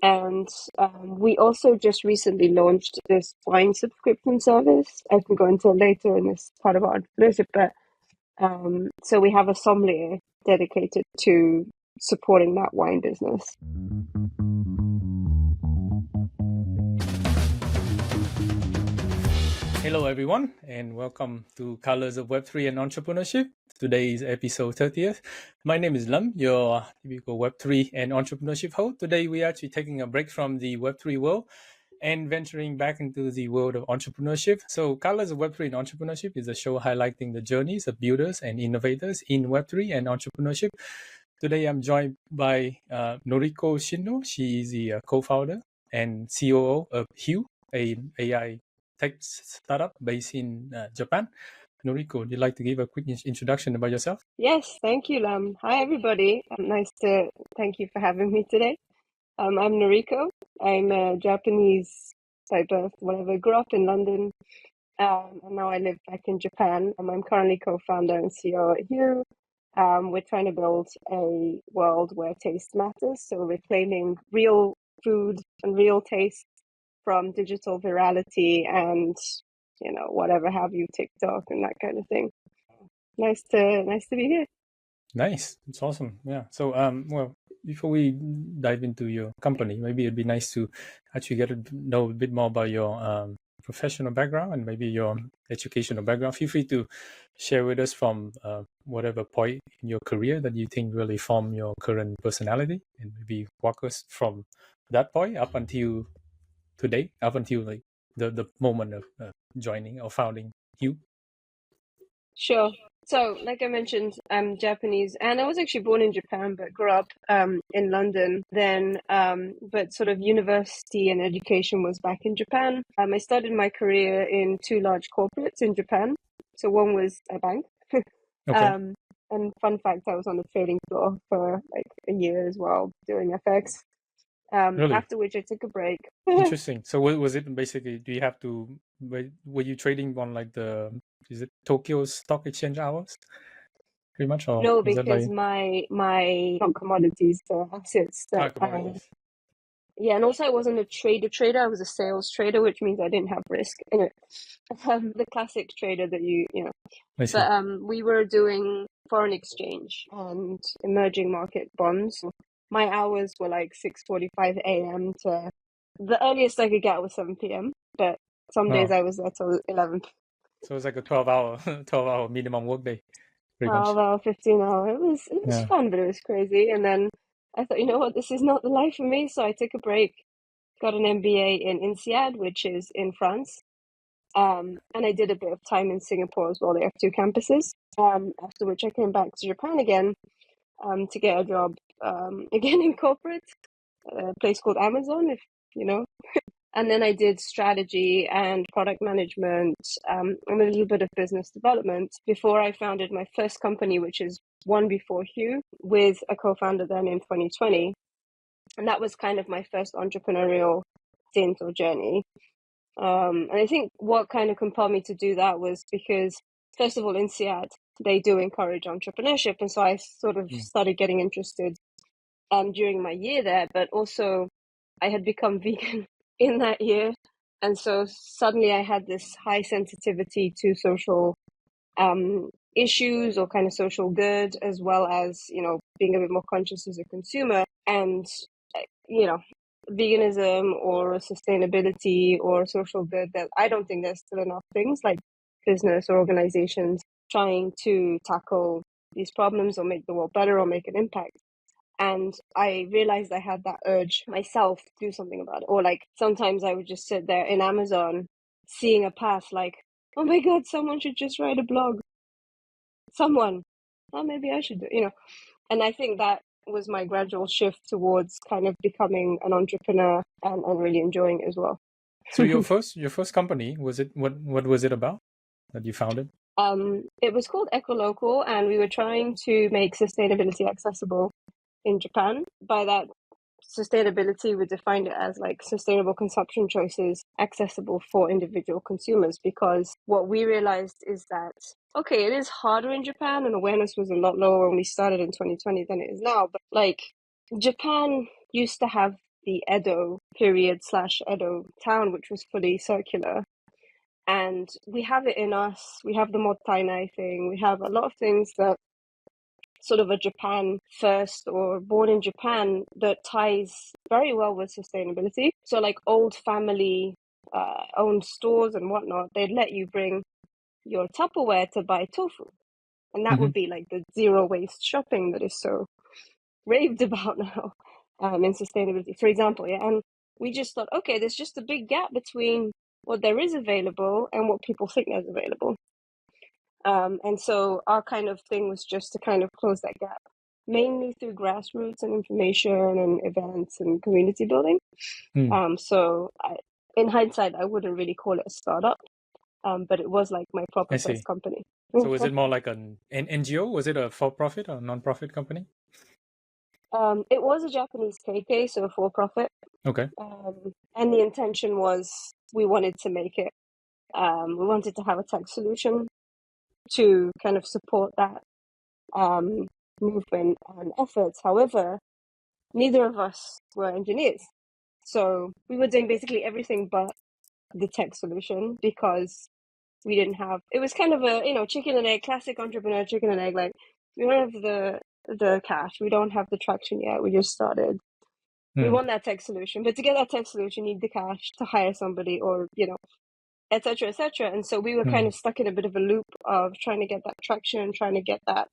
And we also just recently launched this wine subscription service. I can go into it later in this part of our entrepreneurship, but so we have a sommelier dedicated to supporting that wine business. Hello, everyone, and welcome to Colors of Web3 and Entrepreneurship. Today is episode 30th. My name is Lam, your typical Web3 and entrepreneurship host. Today, we are actually taking a break from the Web3 world and venturing back into the world of entrepreneurship. So, Colors of Web3 and Entrepreneurship is a show highlighting the journeys of builders and innovators in Web3 and entrepreneurship. Today, I'm joined by Noriko Shindo. She is the co-founder and COO of Hue, an AI tech startup based in Japan. Noriko, would you like to give a quick introduction about yourself? Yes, thank you, Lam. Hi, everybody. Thank you for having me today. I'm Noriko. I'm a Japanese by birth, whatever. Grew up in London, and now I live back in Japan. I'm currently co-founder and CEO at Hue. We're trying to build a world where taste matters. So reclaiming real food and real taste from digital virality and, whatever have you, TikTok and that kind of thing. Nice to be here. Nice. It's awesome. Yeah. So, well, before we dive into your company, maybe it'd be nice to actually get to know a bit more about your professional background and maybe your educational background. Feel free to share with us from whatever point in your career that you think really formed your current personality, and maybe walk us from that point up until today, up until like the moment of joining or founding Hue. Sure. So, like I mentioned, I'm Japanese, and I was actually born in Japan, but grew up in London. Then, but sort of university and education was back in Japan. I started my career in two large corporates in Japan. So one was a bank. Okay. And fun fact, I was on the trading floor for like a year as well, doing FX. Really After which I took a break. interesting. So, was it basically? Do you have to? Were you trading on like the? Is it Tokyo Stock Exchange hours? Pretty much, or No, is that because like my not commodities, assets that commodities? yeah, and also I wasn't a trader. I was a sales trader, which means I didn't have risk. Anyway, the classic trader that you know. I see. But we were doing foreign exchange and emerging market bonds. My hours were like 6:45 a.m. to the earliest I could get was 7 p.m. But some days Oh, I was there till 11. so it's like a 12-hour, 12-hour minimum workday, pretty much. 12 hour, 15 hour. It was Yeah. fun, but it was crazy. And then I thought, you know what, this is not the life for me. So I took a break, got an MBA in INSEAD, which is in France. And I did a bit of time in Singapore as well. They have two campuses. After which I came back to Japan again to get a job again in corporate, a place called Amazon, if you know. And then I did strategy and product management and a little bit of business development before I founded my first company, which is one before Hue, with a co-founder then in 2020. And that was kind of my first entrepreneurial stint or journey. And I think what kind of compelled me to do that was because, first of all, in INSEAD, they do encourage entrepreneurship. And so I sort of started getting interested during my year there, but also I had become vegan in that year. And so suddenly I had this high sensitivity to social issues or kind of social good, as well as, being a bit more conscious as a consumer. And, veganism or sustainability or social good, that I don't think there's still enough things like business or organizations trying to tackle these problems or make the world better or make an impact. And I realized I had that urge myself to do something about it. Or like sometimes I would just sit there in Amazon seeing a path like, oh my God, someone should just write a blog. Someone, oh, maybe I should do, And I think that was my gradual shift towards kind of becoming an entrepreneur and really enjoying it as well. So your first company, was it what was it about that you founded? It was called Ecolocal, and we were trying to make sustainability accessible in Japan. By that, sustainability, we defined it as like sustainable consumption choices accessible for individual consumers, because what we realized is that, okay, it is harder in Japan and awareness was a lot lower when we started in 2020 than it is now. But like Japan used to have the Edo period / Edo town, which was fully circular. And we have it in us. We have the Mottainai thing. We have a lot of things that sort of a Japan first or born in Japan that ties very well with sustainability. So like old family owned stores and whatnot, they'd let you bring your Tupperware to buy tofu. And that would be like the zero waste shopping that is so raved about now in sustainability, for example. Yeah. And we just thought, okay, there's just a big gap between what there is available and what people think there's available. And so our kind of thing was just to kind of close that gap, mainly through grassroots and information and events and community building. In hindsight, I wouldn't really call it a startup, but it was like my proper first company. So was it more like an NGO? Was it a for-profit or non-profit company? It was a Japanese KK, so a for-profit. Okay. And the intention was we wanted to make it, we wanted to have a tech solution to kind of support that movement and efforts. However, neither of us were engineers. So we were doing basically everything but the tech solution because we didn't have, it was kind of a, chicken and egg, classic entrepreneur chicken and egg. Like, we don't have the cash, we don't have the traction yet, we just started. We want that tech solution, but to get that tech solution, you need the cash to hire somebody or, et cetera, et cetera. And so we were kind of stuck in a bit of a loop of trying to get that traction, trying to get that,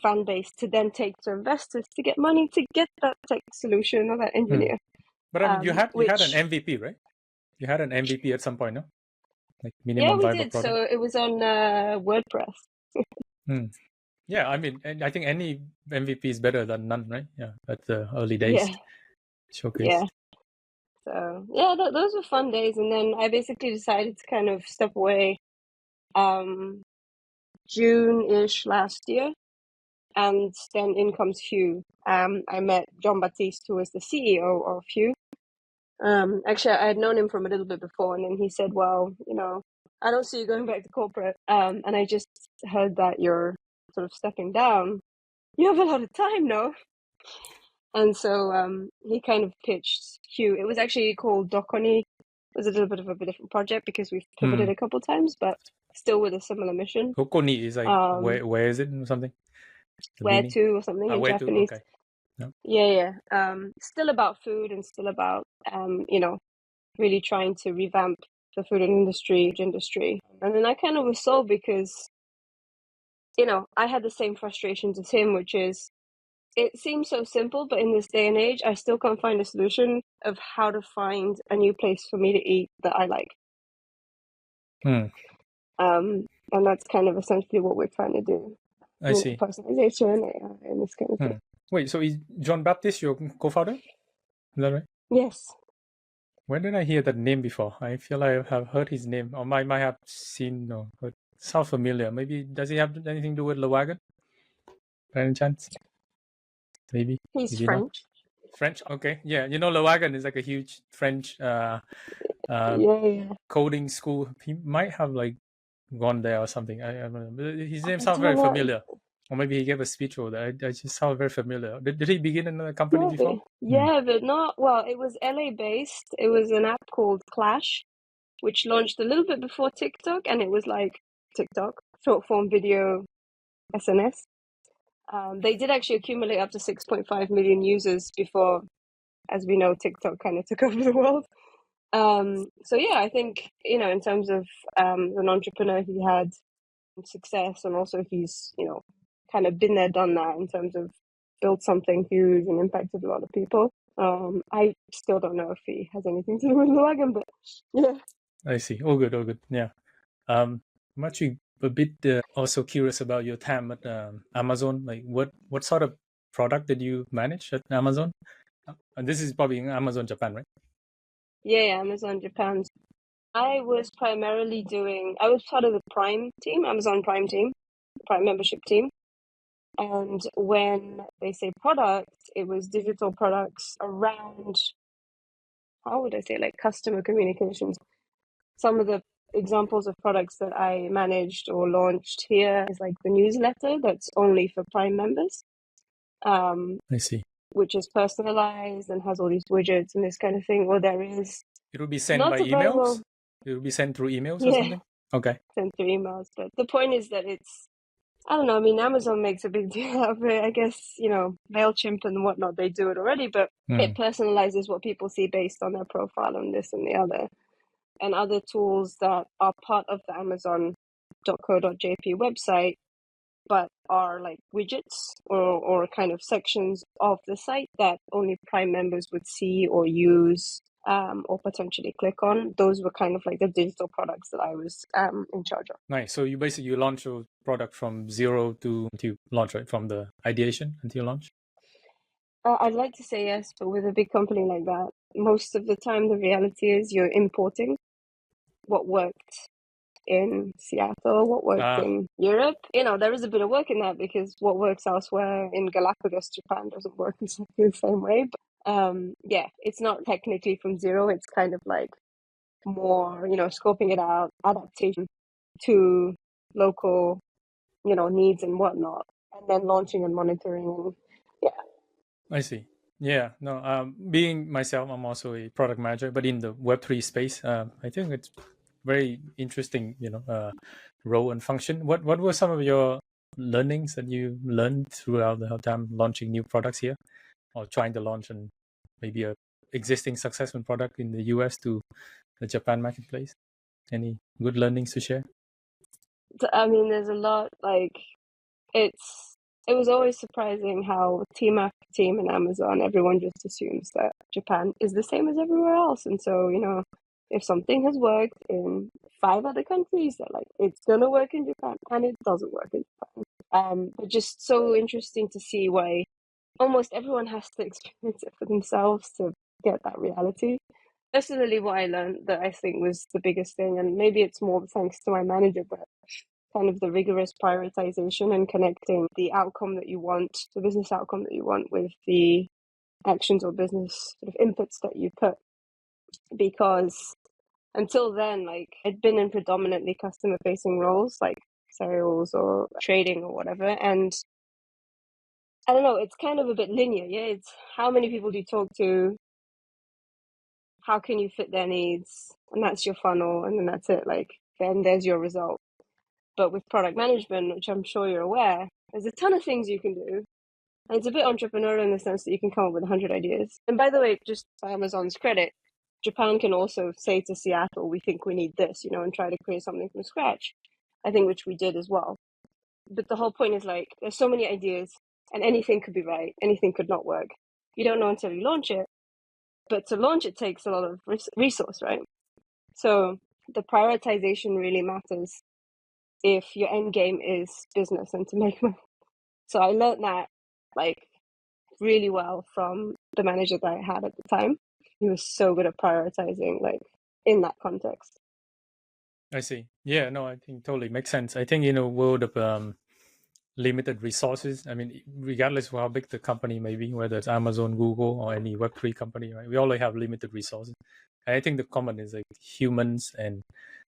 fan base to then take to investors to get money to get that tech solution or that engineer. But I mean, you had an MVP, right? You had an MVP at some point, no? Like minimum viable product. So it was on WordPress. Yeah, I mean, I think any MVP is better than none, right? Yeah, at the early days. Showcase. Yeah. So yeah, those were fun days, and then I basically decided to kind of step away June-ish last year, and then in comes Hue. I met John Baptiste, who was the CEO of Hue. Actually, I had known him from a little bit before, and then he said, well, I don't see you going back to corporate. And I just heard that you're sort of stepping down. You have a lot of time, no? And so he kind of pitched Hue. It was actually called Dokoni. It was a little bit of a different project because we've pivoted a couple of times, but still with a similar mission. Dokoni is like, where is it or something? Where to or something in Japanese. Okay. Yeah. Still about food and still about, really trying to revamp the food industry. And then I kind of was sold because, I had the same frustrations as him, which is, it seems so simple, but in this day and age, I still can't find a solution of how to find a new place for me to eat that I like. And that's kind of essentially what we're trying to do. I see. Personalization, AI, and this kind of thing. Wait, so is John Baptiste your co-founder? Is that right? Yes. Where did I hear that name before? I feel I have heard his name, or might have seen or heard. Sounds familiar. Maybe does he have anything to do with Le Wagon? By any chance? Maybe. He's French. French, okay. Yeah, Le Wagon is like a huge French coding school. He might have like gone there or something. I don't know. His name sounds very familiar. Or maybe he gave a speech over there. I just sound very familiar. Did he begin in a company before? Yeah, but not, well, it was LA based. It was an app called Clash, which launched a little bit before TikTok, and it was like TikTok, short form video, SNS. They did actually accumulate up to 6.5 million users before, as we know, TikTok kind of took over the world. So yeah, I think, in terms of an entrepreneur, he had success, and also he's, kind of been there, done that in terms of built something huge and impacted a lot of people. I still don't know if he has anything to do with the wagon, but yeah. I see. All good. Yeah. I'm actually a bit also curious about your time at Amazon. Like, what sort of product did you manage at Amazon? And this is probably in Amazon Japan, right? Yeah, Amazon Japan. I was part of the Prime team, Amazon Prime team, Prime membership team. And when they say product, it was digital products around, how would I say, like customer communications. Some of the examples of products that I managed or launched here is like the newsletter that's only for Prime members. I see. which is personalized and has all these widgets and this kind of thing. Well, there is It will be sent not by a very emails? well, It will be sent through emails or yeah, something? Okay. sent through emails. But the point is that it's, I don't know, I mean, Amazon makes a big deal out of it. I guess, MailChimp and whatnot, they do it already, but it personalizes what people see based on their profile and this and the other. And other tools that are part of the Amazon.co.jp website, but are like widgets or kind of sections of the site that only Prime members would see or use or potentially click on. Those were kind of like the digital products that I was in charge of. Nice. So you basically launch a product from zero to launch, right? From the ideation until launch? I'd like to say yes, but with a big company like that, most of the time the reality is you're importing what worked in Seattle, what worked in Europe. There is a bit of work in that because what works elsewhere in Galapagos, Japan doesn't work exactly the same way. But yeah, it's not technically from zero. It's kind of like more, scoping it out, adaptation to local, needs and whatnot, and then launching and monitoring. And yeah. I see. Yeah, no, being myself, I'm also a product manager, but in the Web3 space, I think it's very interesting, role and function. What were some of your learnings that you learned throughout the whole time launching new products here, or trying to launch and maybe a existing successful product in the US to the Japan marketplace? Any good learnings to share? I mean, there's a lot. Like, it was always surprising how team after team in Amazon, everyone just assumes that Japan is the same as everywhere else. And so, if something has worked in 5 other countries, they're like, it's gonna work in Japan, and it doesn't work in Japan. But just so interesting to see why almost everyone has to experience it for themselves to get that reality. Personally, what I learned that I think was the biggest thing, and maybe it's more thanks to my manager, but kind of the rigorous prioritization and connecting the outcome that you want, the business outcome that you want, with the actions or business sort of inputs that you put. Because until then, like, I'd been in predominantly customer facing roles like sales or trading or whatever. And I don't know, it's kind of a bit linear. Yeah. It's how many people do you talk to? How can you fit their needs? And that's your funnel. And then that's it. Like, then there's your result. But with product management, which I'm sure you're aware, there's a ton of things you can do. And it's a bit entrepreneurial in the sense that you can come up with 100 ideas. And by the way, just for Amazon's credit, Japan can also say to Seattle, we think we need this, and try to create something from scratch. I think which we did as well. But the whole point is, like, there's so many ideas and anything could be right, anything could not work. You don't know until you launch it. But to launch it takes a lot of resource, right? So the prioritization really matters if your end game is business and to make money. So I learned that, like, really well from the manager that I had at the time. He was so good at prioritizing, like, in that context. I see. Yeah, no, I think totally makes sense. I think in a world of limited resources, I mean, regardless of how big the company may be, whether it's Amazon, Google, or any Web3 company, right? We all have limited resources. And I think the common is like humans and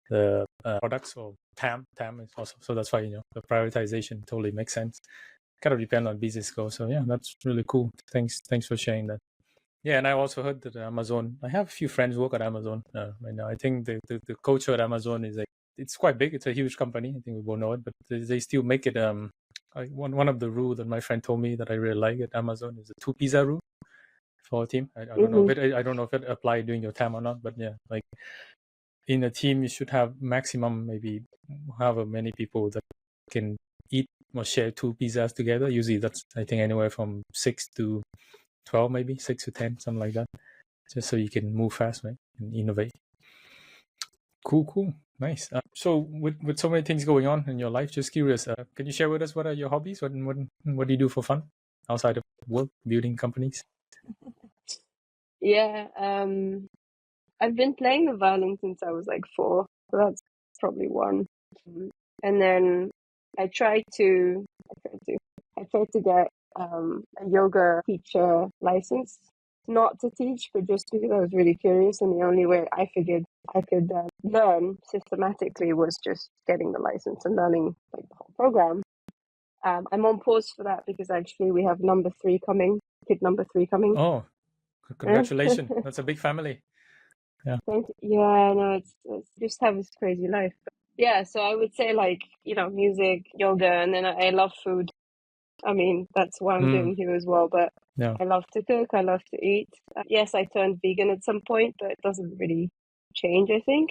the products, or TAM is also. So that's why, the prioritization totally makes sense. Kind of depend on business goals. So yeah, that's really cool. Thanks for sharing that. Yeah, and I also heard that Amazon, I have a few friends who work at Amazon right now. I think the culture at Amazon is like, it's quite big. It's a huge company. I think we both know it, but they still make it. One of the rules that my friend told me that I really like at Amazon is the 2 pizza rule for a team. I don't know if it, I don't know if it applied during your time or not, but yeah, like in a team you should have maximum maybe however many people that can eat or share 2 pizzas together. Usually that's, I think, anywhere from 6 to 12, maybe 6 to 10, something like that, just so you can move fast, right, and innovate. Cool, nice. So with so many things going on in your life, just curious, can you share with us what are your hobbies? What do you do for fun outside of work, building companies? Yeah, I've been playing the violin since I was like 4, so that's probably one. And then I tried to get a yoga teacher license, not to teach, but just because I was really curious, and the only way I figured I could learn systematically was just getting the license and learning, like, the whole program. I'm on pause for that because actually we have number 3 coming kid number 3 coming. Oh, congratulations. That's a big family. Yeah. Yeah, no, it's just have this crazy life. Yeah, so I would say like, music, yoga, and then I love food. I mean, that's why I'm doing Hue as well, but Yeah. I love to cook, I love to eat. Yes, I turned vegan at some point, but it doesn't really change, I think.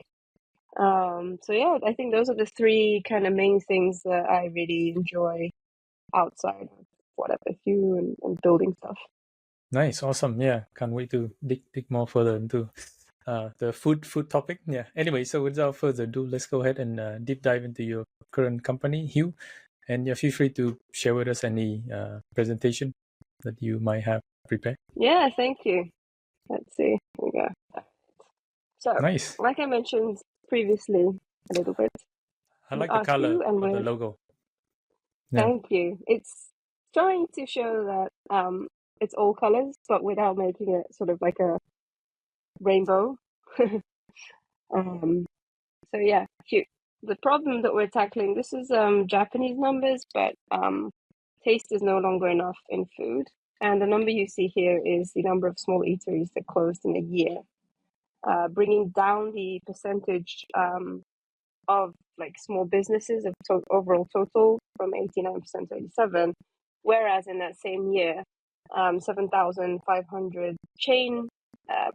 So yeah, I think those are the 3 kind of main things that I really enjoy outside of whatever Hue and building stuff. Nice, awesome. Yeah, can't wait to dig more further into the food topic. Yeah. Anyway, so without further ado, let's go ahead and deep dive into your current company, Hue, and feel free to share with us any presentation that you might have prepared. Yeah, thank you. Let's see. Here we go. So, Nice. like I mentioned previously a little bit, I we like the are color Hue and of the we're logo. Yeah. thank you. It's trying to show that it's all colors, but without making it sort of like a rainbow. So yeah, Hue. The problem that we're tackling, this is Japanese numbers, but taste is no longer enough in food. And the number you see here is the number of small eateries that closed in a year, bringing down the percentage of like small businesses of overall total from 89% to 87%, whereas in that same year, 7,500 chain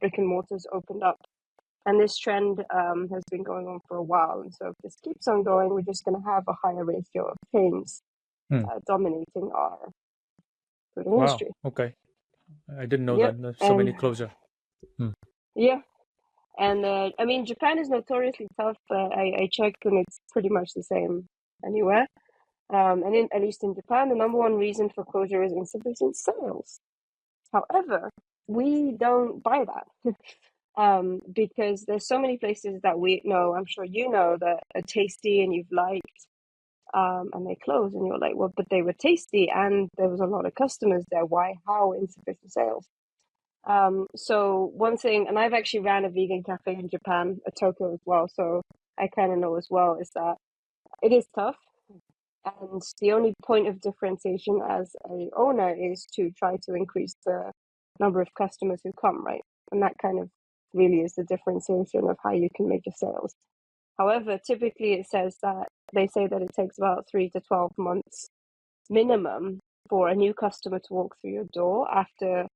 brick and mortars opened up. And this trend has been going on for a while. And so if this keeps on going, we're just going to have a higher ratio of chains dominating our food industry. Wow. Okay. I didn't know Yep. that. There's so And many closure. yeah. And I mean, Japan is notoriously tough. I checked and it's pretty much the same anywhere. And at least in Japan, the number one reason for closure is insufficient sales. However, we don't buy that. Because there's so many places that we know, I'm sure you know, that are tasty and you've liked, and they close, and you're like, well, but they were tasty and there was a lot of customers there. Why? How insufficient sales? So one thing, and I've actually ran a vegan cafe in Japan, Tokyo as well, so I kind of know as well, is that it is tough. And the only point of differentiation as a owner is to try to increase the number of customers who come, right? And that kind of really is the differentiation of how you can make your sales. However, typically it says that they say that it takes about 3 to 12 months minimum for a new customer to walk through your door after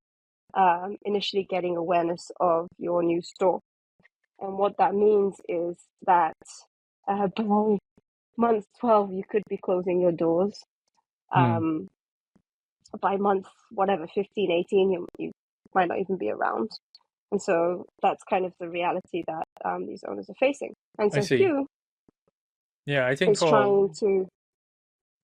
initially getting awareness of your new store. And what that means is that by month 12, you could be closing your doors. By month, whatever, 15, 18, you might not even be around. And so that's kind of the reality that these owners are facing. And I so see. Hue Yeah, I think is trying to...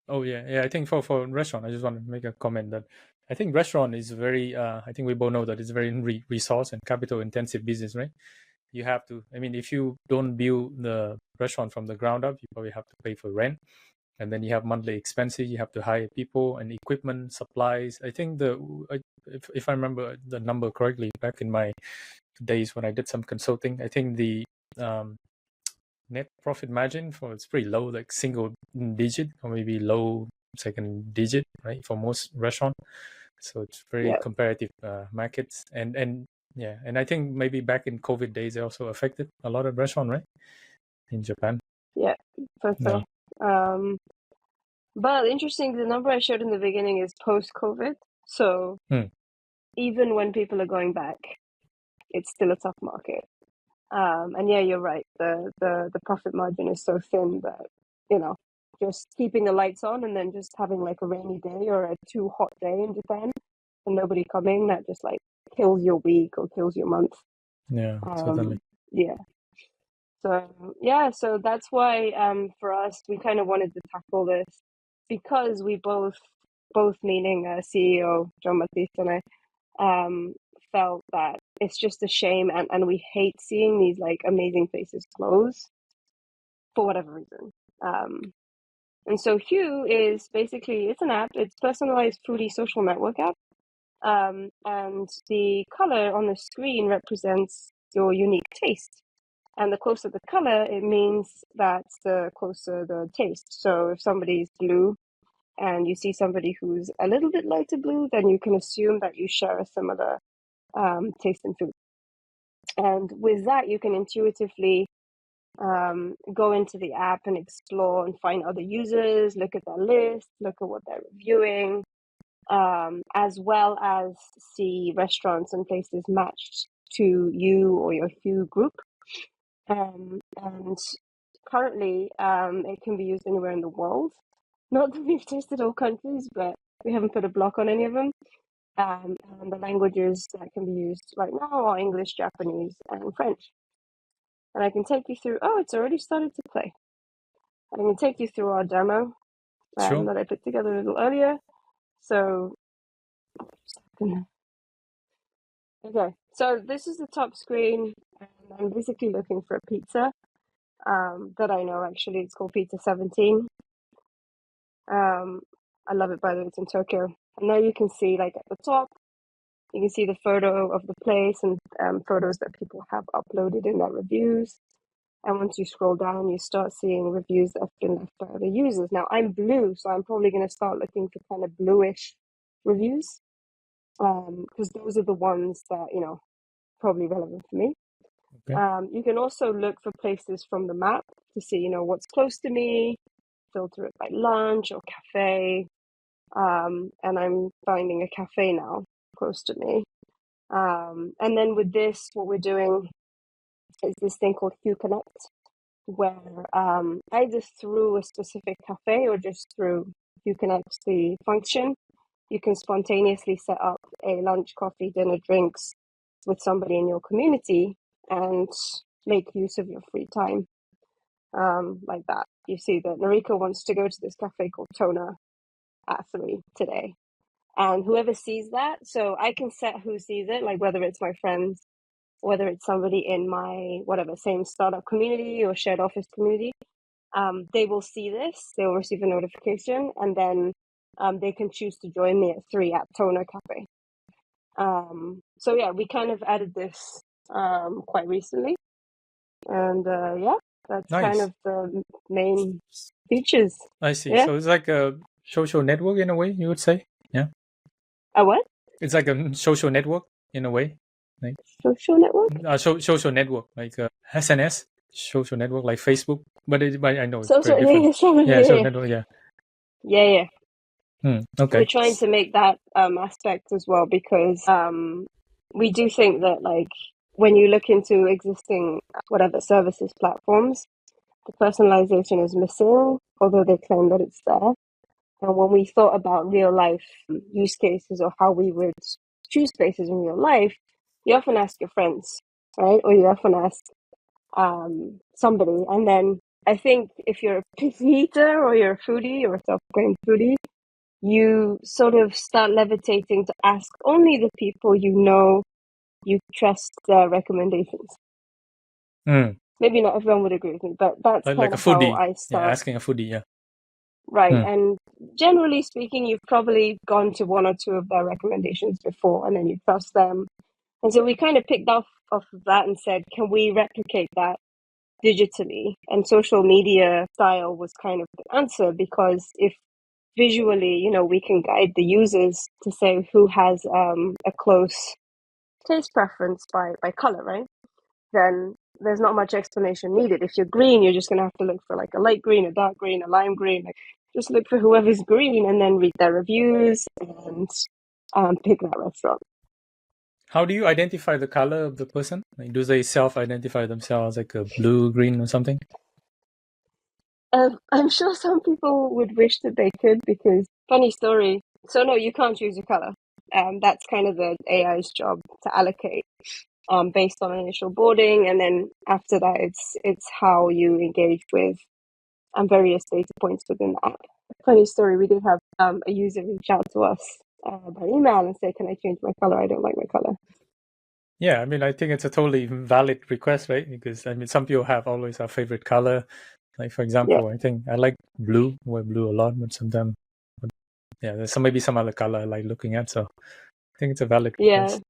Oh yeah. I think for restaurant, I just want to make a comment that I think restaurant is very. I think we both know that it's very resource and capital intensive business, right? You have to. I mean, if you don't build the restaurant from the ground up, you probably have to pay for rent, and then you have monthly expenses. You have to hire people and equipment, supplies. I think if I remember the number correctly, back in my days when I did some consulting, I think the net profit margin for it's pretty low, like single digit or maybe low second digit, right, for most restaurant. So it's very comparative markets, and yeah, and I think maybe back in COVID days they also affected a lot of restaurant, right, in Japan. Yeah, for sure. But interesting, the number I showed in the beginning is post-COVID. So even when people are going back, it's still a tough market. And yeah, you're right. The profit margin is so thin that, just keeping the lights on and then just having like a rainy day or a too hot day in Japan and nobody coming, that just like kills your week or kills your month. Yeah, certainly. Yeah. So that's why for us, we kind of wanted to tackle this because we both meaning CEO John Matisse and I, felt that it's just a shame and we hate seeing these like amazing places close for whatever reason. And so Hue is basically, it's an app, it's personalized foodie social network app. And the color on the screen represents your unique taste. And the closer the color, it means that the closer the taste. So if somebody's blue and you see somebody who's a little bit lighter blue, then you can assume that you share a similar taste in food. And with that, you can intuitively go into the app and explore and find other users, look at their list, look at what they're reviewing, as well as see restaurants and places matched to you or your Hue group. And currently, it can be used anywhere in the world. Not that we've tested all countries, but we haven't put a block on any of them. And the languages that can be used right now are English, Japanese, and French. And I can take you through, it's already started to play. I can take you through our demo Sure. that I put together a little earlier. So, okay, so this is the top screen, and I'm basically looking for a pizza that I know actually. It's called Pizza 17. I love it, by the way, it's in Tokyo. And now you can see, like, at the top, you can see the photo of the place and photos that people have uploaded in their reviews. And once you scroll down, you start seeing reviews that have been left by other users. Now, I'm blue, so I'm probably going to start looking for kind of bluish reviews, because those are the ones that, probably relevant for me. Okay. You can also look for places from the map to see, what's close to me, filter it by lunch or cafe. And I'm finding a cafe now close to me. And then with this, what we're doing is this thing called Hue Connect, where either through a specific cafe or just through Hue Connect, the function, you can spontaneously set up a lunch, coffee, dinner, drinks with somebody in your community and make use of your free time. Like that. You see that Noriko wants to go to this cafe called Toner at 3 today. And whoever sees that, so I can set who sees it, like whether it's my friends, whether it's somebody in my same startup community or shared office community, they will see this, they will receive a notification, and then they can choose to join me at 3 at Toner Cafe. So yeah, we kind of added this quite recently, and that's Nice. kind of the main features. I see. Yeah. So it's like a social network in a way, you would say? Yeah. A what? It's like a social network in a way. Like Social network? social network, like SNS, social network, like Facebook. But I know it's Social, very different. yeah, Social network, yeah. Yeah. Okay. We're trying to make that aspect as well, because we do think that, like, when you look into existing services platforms, the personalization is missing, although they claim that it's there. And when we thought about real life use cases or how we would choose places in real life, you often ask your friends, right? Or you often ask somebody. And then I think if you're a picky eater or you're a foodie or a self-proclaimed foodie, you sort of start levitating to ask only the people you trust their recommendations. Maybe not everyone would agree with me, but that's like kind a of how foodie. I start. Yeah, asking a foodie, yeah. Right. And generally speaking, you've probably gone to one or two of their recommendations before, and then you trust them. And so we kind of picked off of that and said, can we replicate that digitally? And social media style was kind of the answer, because if visually, we can guide the users to say who has a close taste preference by color, right? Then there's not much explanation needed. If you're green, you're just going to have to look for like a light green, a dark green, a lime green. Like, just look for whoever's green and then read their reviews and pick that restaurant. How do you identify the color of the person? Like, do they self-identify themselves like a blue, green, or something? I'm sure some people would wish that they could, because funny story. So no, you can't choose a color. That's kind of the AI's job to allocate based on initial boarding, and then after that, it's how you engage with various data points within the app. Funny story, we did have a user reach out to us by email and say, "Can I change my color? I don't like my color." Yeah, I mean, I think it's a totally valid request, right? Because I mean, some people have always a favorite color. Like, for example, I think I like blue, wear blue a lot, but sometimes, there's maybe some other color I like looking at. So I think it's a valid request.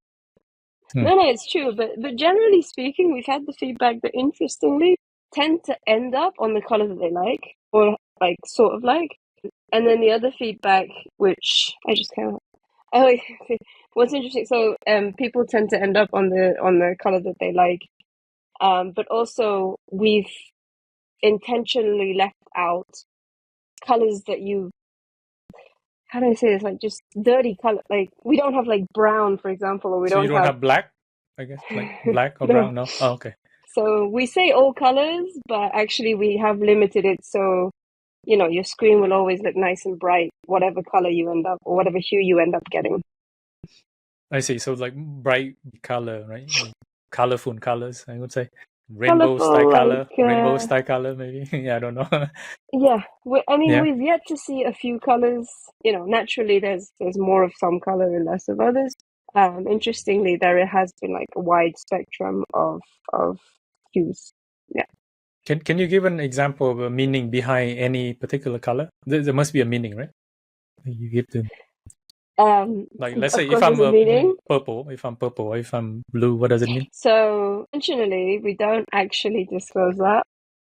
No, it's true. But generally speaking, we've had the feedback that, interestingly, tend to end up on the color that they like, or like sort of like. And then the other feedback, which I just kind of, oh, what's interesting. So people tend to end up on the color that they like, but also we've intentionally left out colors that you, how do I say this? Like just dirty color. Like we don't have like brown, for example, or we So you don't don't have have black, I guess, like black or no. brown? No. Oh, okay. So we say all colors, but actually we have limited it so your screen will always look nice and bright, whatever color you end up or whatever hue you end up getting. I see. So like bright color, right? Colorful colors, I would say. Colorful, Rainbow style color, maybe. Yeah, I don't know. Yeah, I mean, Yeah. we've yet to see a few colors. Naturally, there's more of some color and less of others. Interestingly, there has been like a wide spectrum of hues. Yeah. Can you give an example of a meaning behind any particular color? There must be a meaning, right? You give to like, let's Of say if course, I'm there's a meaning. purple, or if I'm blue, what does it mean? So, intentionally, we don't actually disclose that.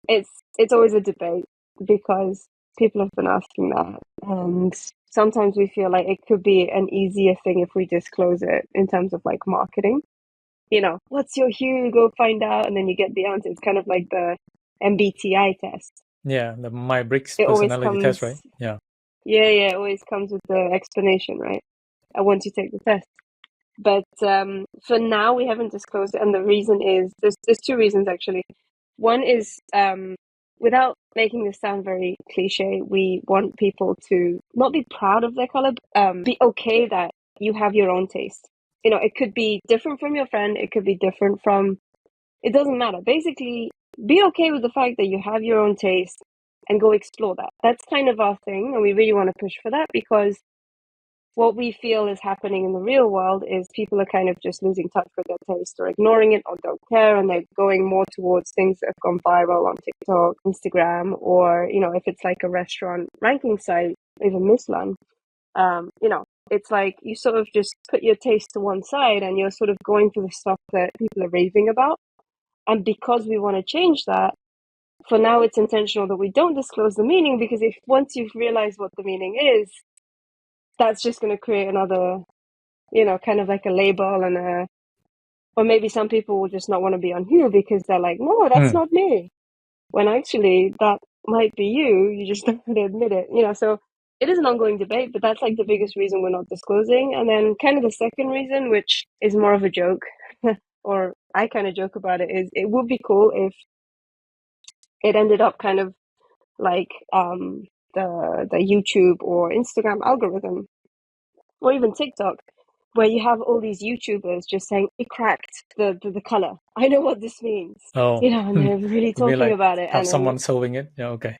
It's always a debate because people have been asking that, and sometimes we feel like it could be an easier thing if we disclose it in terms of like marketing. What's your hue? Go find out, and then you get the answer. It's kind of like the MBTI test. Yeah, the Myers-Briggs It always personality test, comes, right? Yeah. yeah, it always comes with the explanation, right? Once you take the test. But for now, we haven't disclosed it, and the reason is there's two reasons actually. One is without making this sound very cliche, we want people to not be proud of their color, be okay that you have your own taste. It could be different from your friend. It could be different from. It doesn't matter. Basically, be okay with the fact that you have your own taste and go explore that. That's kind of our thing, and we really want to push for that because what we feel is happening in the real world is people are kind of just losing touch with their taste or ignoring it or don't care, and they're going more towards things that have gone viral on TikTok, Instagram, or if it's like a restaurant ranking site, even Michelin. It's like you sort of just put your taste to one side and you're sort of going for the stuff that people are raving about. And because we want to change that, for now it's intentional that we don't disclose the meaning, because if once you've realized what the meaning is, that's just going to create another, kind of like a label or maybe some people will just not want to be on Hue because they're like, no, that's not me. When actually that might be you. You just don't want to admit it, so it is an ongoing debate, but that's like the biggest reason we're not disclosing. And then kind of the second reason, which is more of a joke, or I kind of joke about it, is it would be cool if it ended up kind of like the YouTube or Instagram algorithm, or even TikTok, where you have all these YouTubers just saying, it cracked the color. I know what this means. Oh. And they're really You mean talking like about it. have And someone solving it? Yeah. Okay.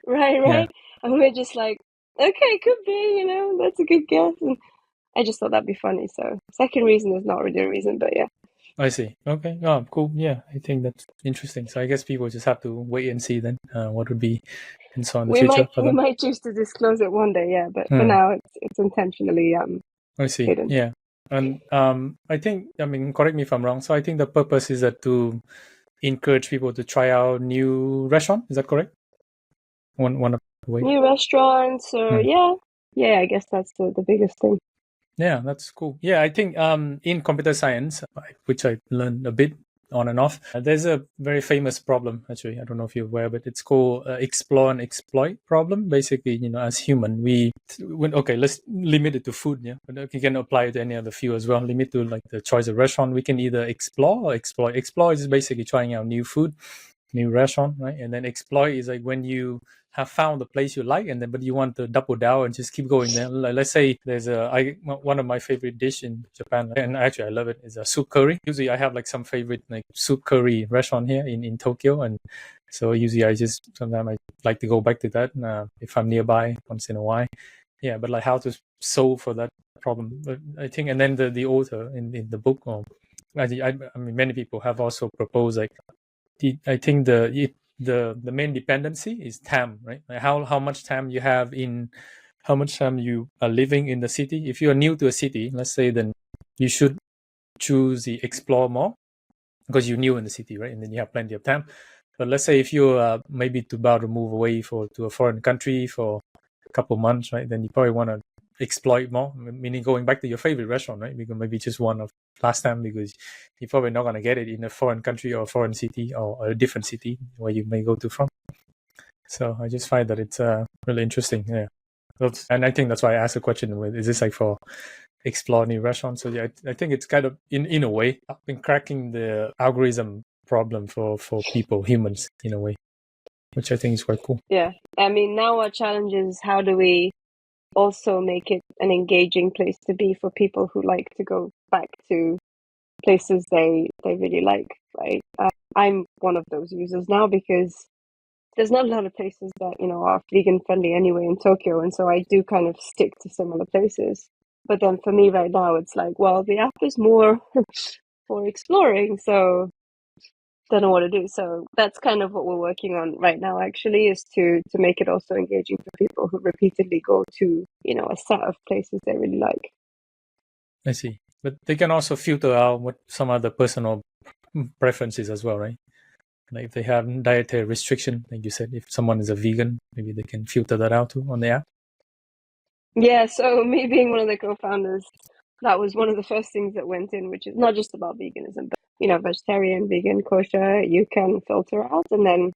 right. Yeah. And we're just like, okay, could be, that's a good guess. And I just thought that'd be funny. So second reason is not really a reason, but yeah. I see. Okay. Oh, cool. Yeah, I think that's interesting. So I guess people just have to wait and see then what would be and so in the future for We them. might choose to disclose it one day, yeah. But for now, it's intentionally I see. hidden. Yeah. And I think, correct me if I'm wrong. So I think the purpose is that to encourage people to try out new restaurant. Is that correct? One of the way. New restaurants, or yeah. I guess that's the biggest thing. Yeah, that's cool. Yeah, I think in computer science, which I learned a bit on and off, there's a very famous problem. Actually, I don't know if you're aware, but it's called explore and exploit problem. Basically, as human, let's limit it to food. Yeah, but you can apply it to any other field as well. Limit to like the choice of restaurant. We can either explore or exploit. Explore is basically trying out new food, new restaurant, right? And then exploit is like when you have found the place you like, and then but you want to double down and just keep going there. Like, let's say there's one of my favorite dish in Japan, and actually I love it, is a soup curry. Usually I have like some favorite like soup curry restaurant here in Tokyo, and so usually sometimes I like to go back to that if I'm nearby once in a while. Yeah, but like how to solve for that problem, but I think, and then the author in the book, I mean many people have also proposed like I think the main dependency is time, right? Like how much time you have how much time you are living in the city. If you are new to a city, let's say, then you should choose the explore more because you're new in the city, right? And then you have plenty of time. But let's say if you're maybe about to move away to a foreign country for a couple months, right? Then you probably want to exploit more, meaning going back to your favorite restaurant, right? Because maybe just one of last time, because you're probably not going to get it in a foreign country or a foreign city or a different city where you may go to from. So I just find that it's really interesting. Yeah. And I think that's why I asked the question, is this like for explore new restaurants? So yeah, I think it's kind of in a way been cracking the algorithm problem for people, humans, in a way, which I think is quite cool. Yeah. I mean, now our challenge is how do we also make it an engaging place to be for people who like to go back to places they really like, right? I'm one of those users now because there's not a lot of places that, are vegan friendly anyway in Tokyo. And so I do kind of stick to similar places. But then for me right now, it's like, well, the app is more for exploring. So don't know what to do. So that's kind of what we're working on right now, actually, is to make it also engaging for people who repeatedly go to, a set of places they really like. I see. But they can also filter out what some other personal preferences as well, right? Like if they have dietary restriction, like you said, if someone is a vegan, maybe they can filter that out too on the app. Yeah, so me being one of the co-founders, that was one of the first things that went in, which is not just about veganism, but vegetarian, vegan, kosher, you can filter out, and then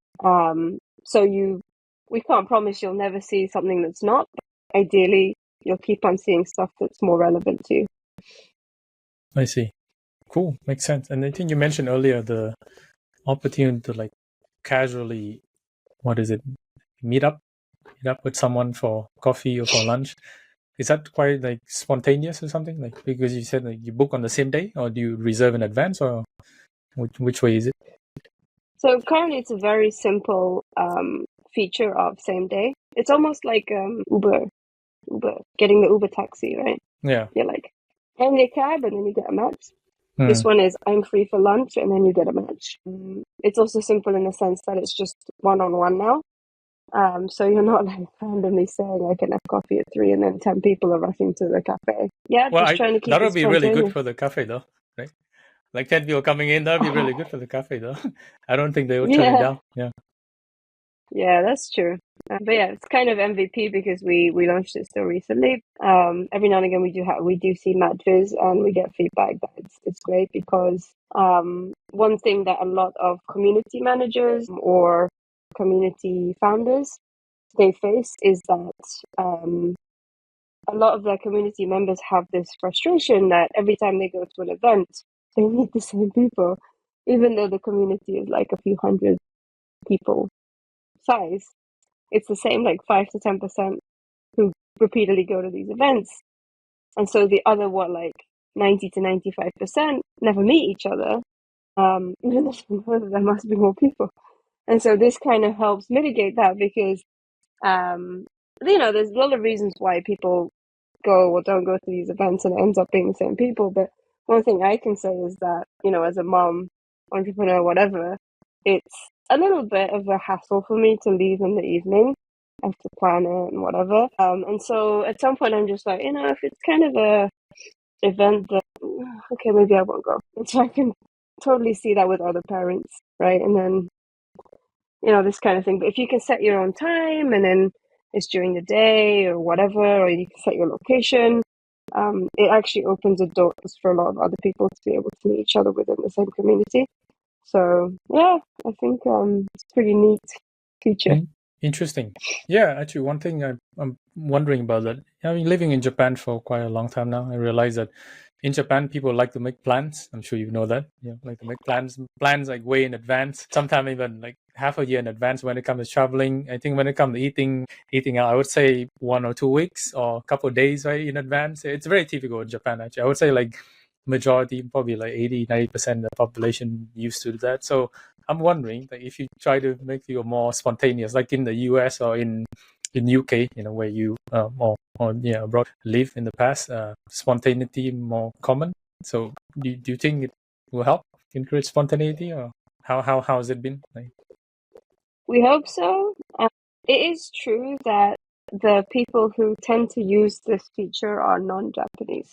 we can't promise you'll never see something that's not, but ideally you'll keep on seeing stuff that's more relevant to you. I see. Cool, makes sense. And I think you mentioned earlier the opportunity to like casually, meet up with someone for coffee or for lunch. Is that quite like spontaneous or something? Like because you said like you book on the same day, or do you reserve in advance, or which way is it? So currently it's a very simple feature of same day. It's almost like Uber, getting the Uber taxi, right? Yeah. You're like, and a cab, and then you get a match. This one is I'm free for lunch, and then you get a match. It's also simple in the sense that it's just one-on-one now. So you're not like randomly saying I can have coffee at 3 and then 10 people are rushing to the cafe. Yeah, Well, just trying to keep that it would be really good spontaneous. for the cafe, though, right? Like 10 people coming in, that would be really good for the cafe, though. I don't think they would turn it Yeah, down. Yeah. yeah, that's true. But yeah, it's kind of MVP because we launched it still recently. Every now and again we do see matches and we get feedback that it's great because one thing that a lot of community managers or community founders they face is that a lot of their community members have this frustration that every time they go to an event, they meet the same people, even though the community is like a few hundred people size. It's the same, like 5 to 10% who repeatedly go to these events. And so the other, 90 to 95% never meet each other, even though there must be more people. And so this kind of helps mitigate that because, there's a lot of reasons why people go or don't go to these events and it ends up being the same people. But one thing I can say is that, as a mom, entrepreneur, whatever, it's a little bit of a hassle for me to leave in the evening. I have to plan it and whatever. And so at some point I'm just like, if it's kind of a event that, okay, maybe I won't go. And so I can totally see that with other parents, right? And then, this kind of thing. But if you can set your own time and then it's during the day or whatever, or you can set your location, it actually opens the doors for a lot of other people to be able to meet each other within the same community. So yeah, I think it's a pretty neat feature. Interesting. Yeah, actually, one thing I'm wondering about that. I mean, living in Japan for quite a long time now, I realize that in Japan, people like to make plans. I'm sure you know that. Yeah, like to make plans like way in advance. Sometimes even like half a year in advance when it comes to traveling. I think when it comes to eating out, I would say 1 or 2 weeks or a couple of days right in advance. It's very typical in Japan. Actually, I would say like majority, probably like 80-90% of the population used to do that. So I'm wondering like if you try to make it more spontaneous, like in the US or in UK, where you or abroad live in the past, spontaneity more common. So do you think it will help encourage spontaneity, or how has it been? Like, We hope so. It is true that the people who tend to use this feature are non-Japanese.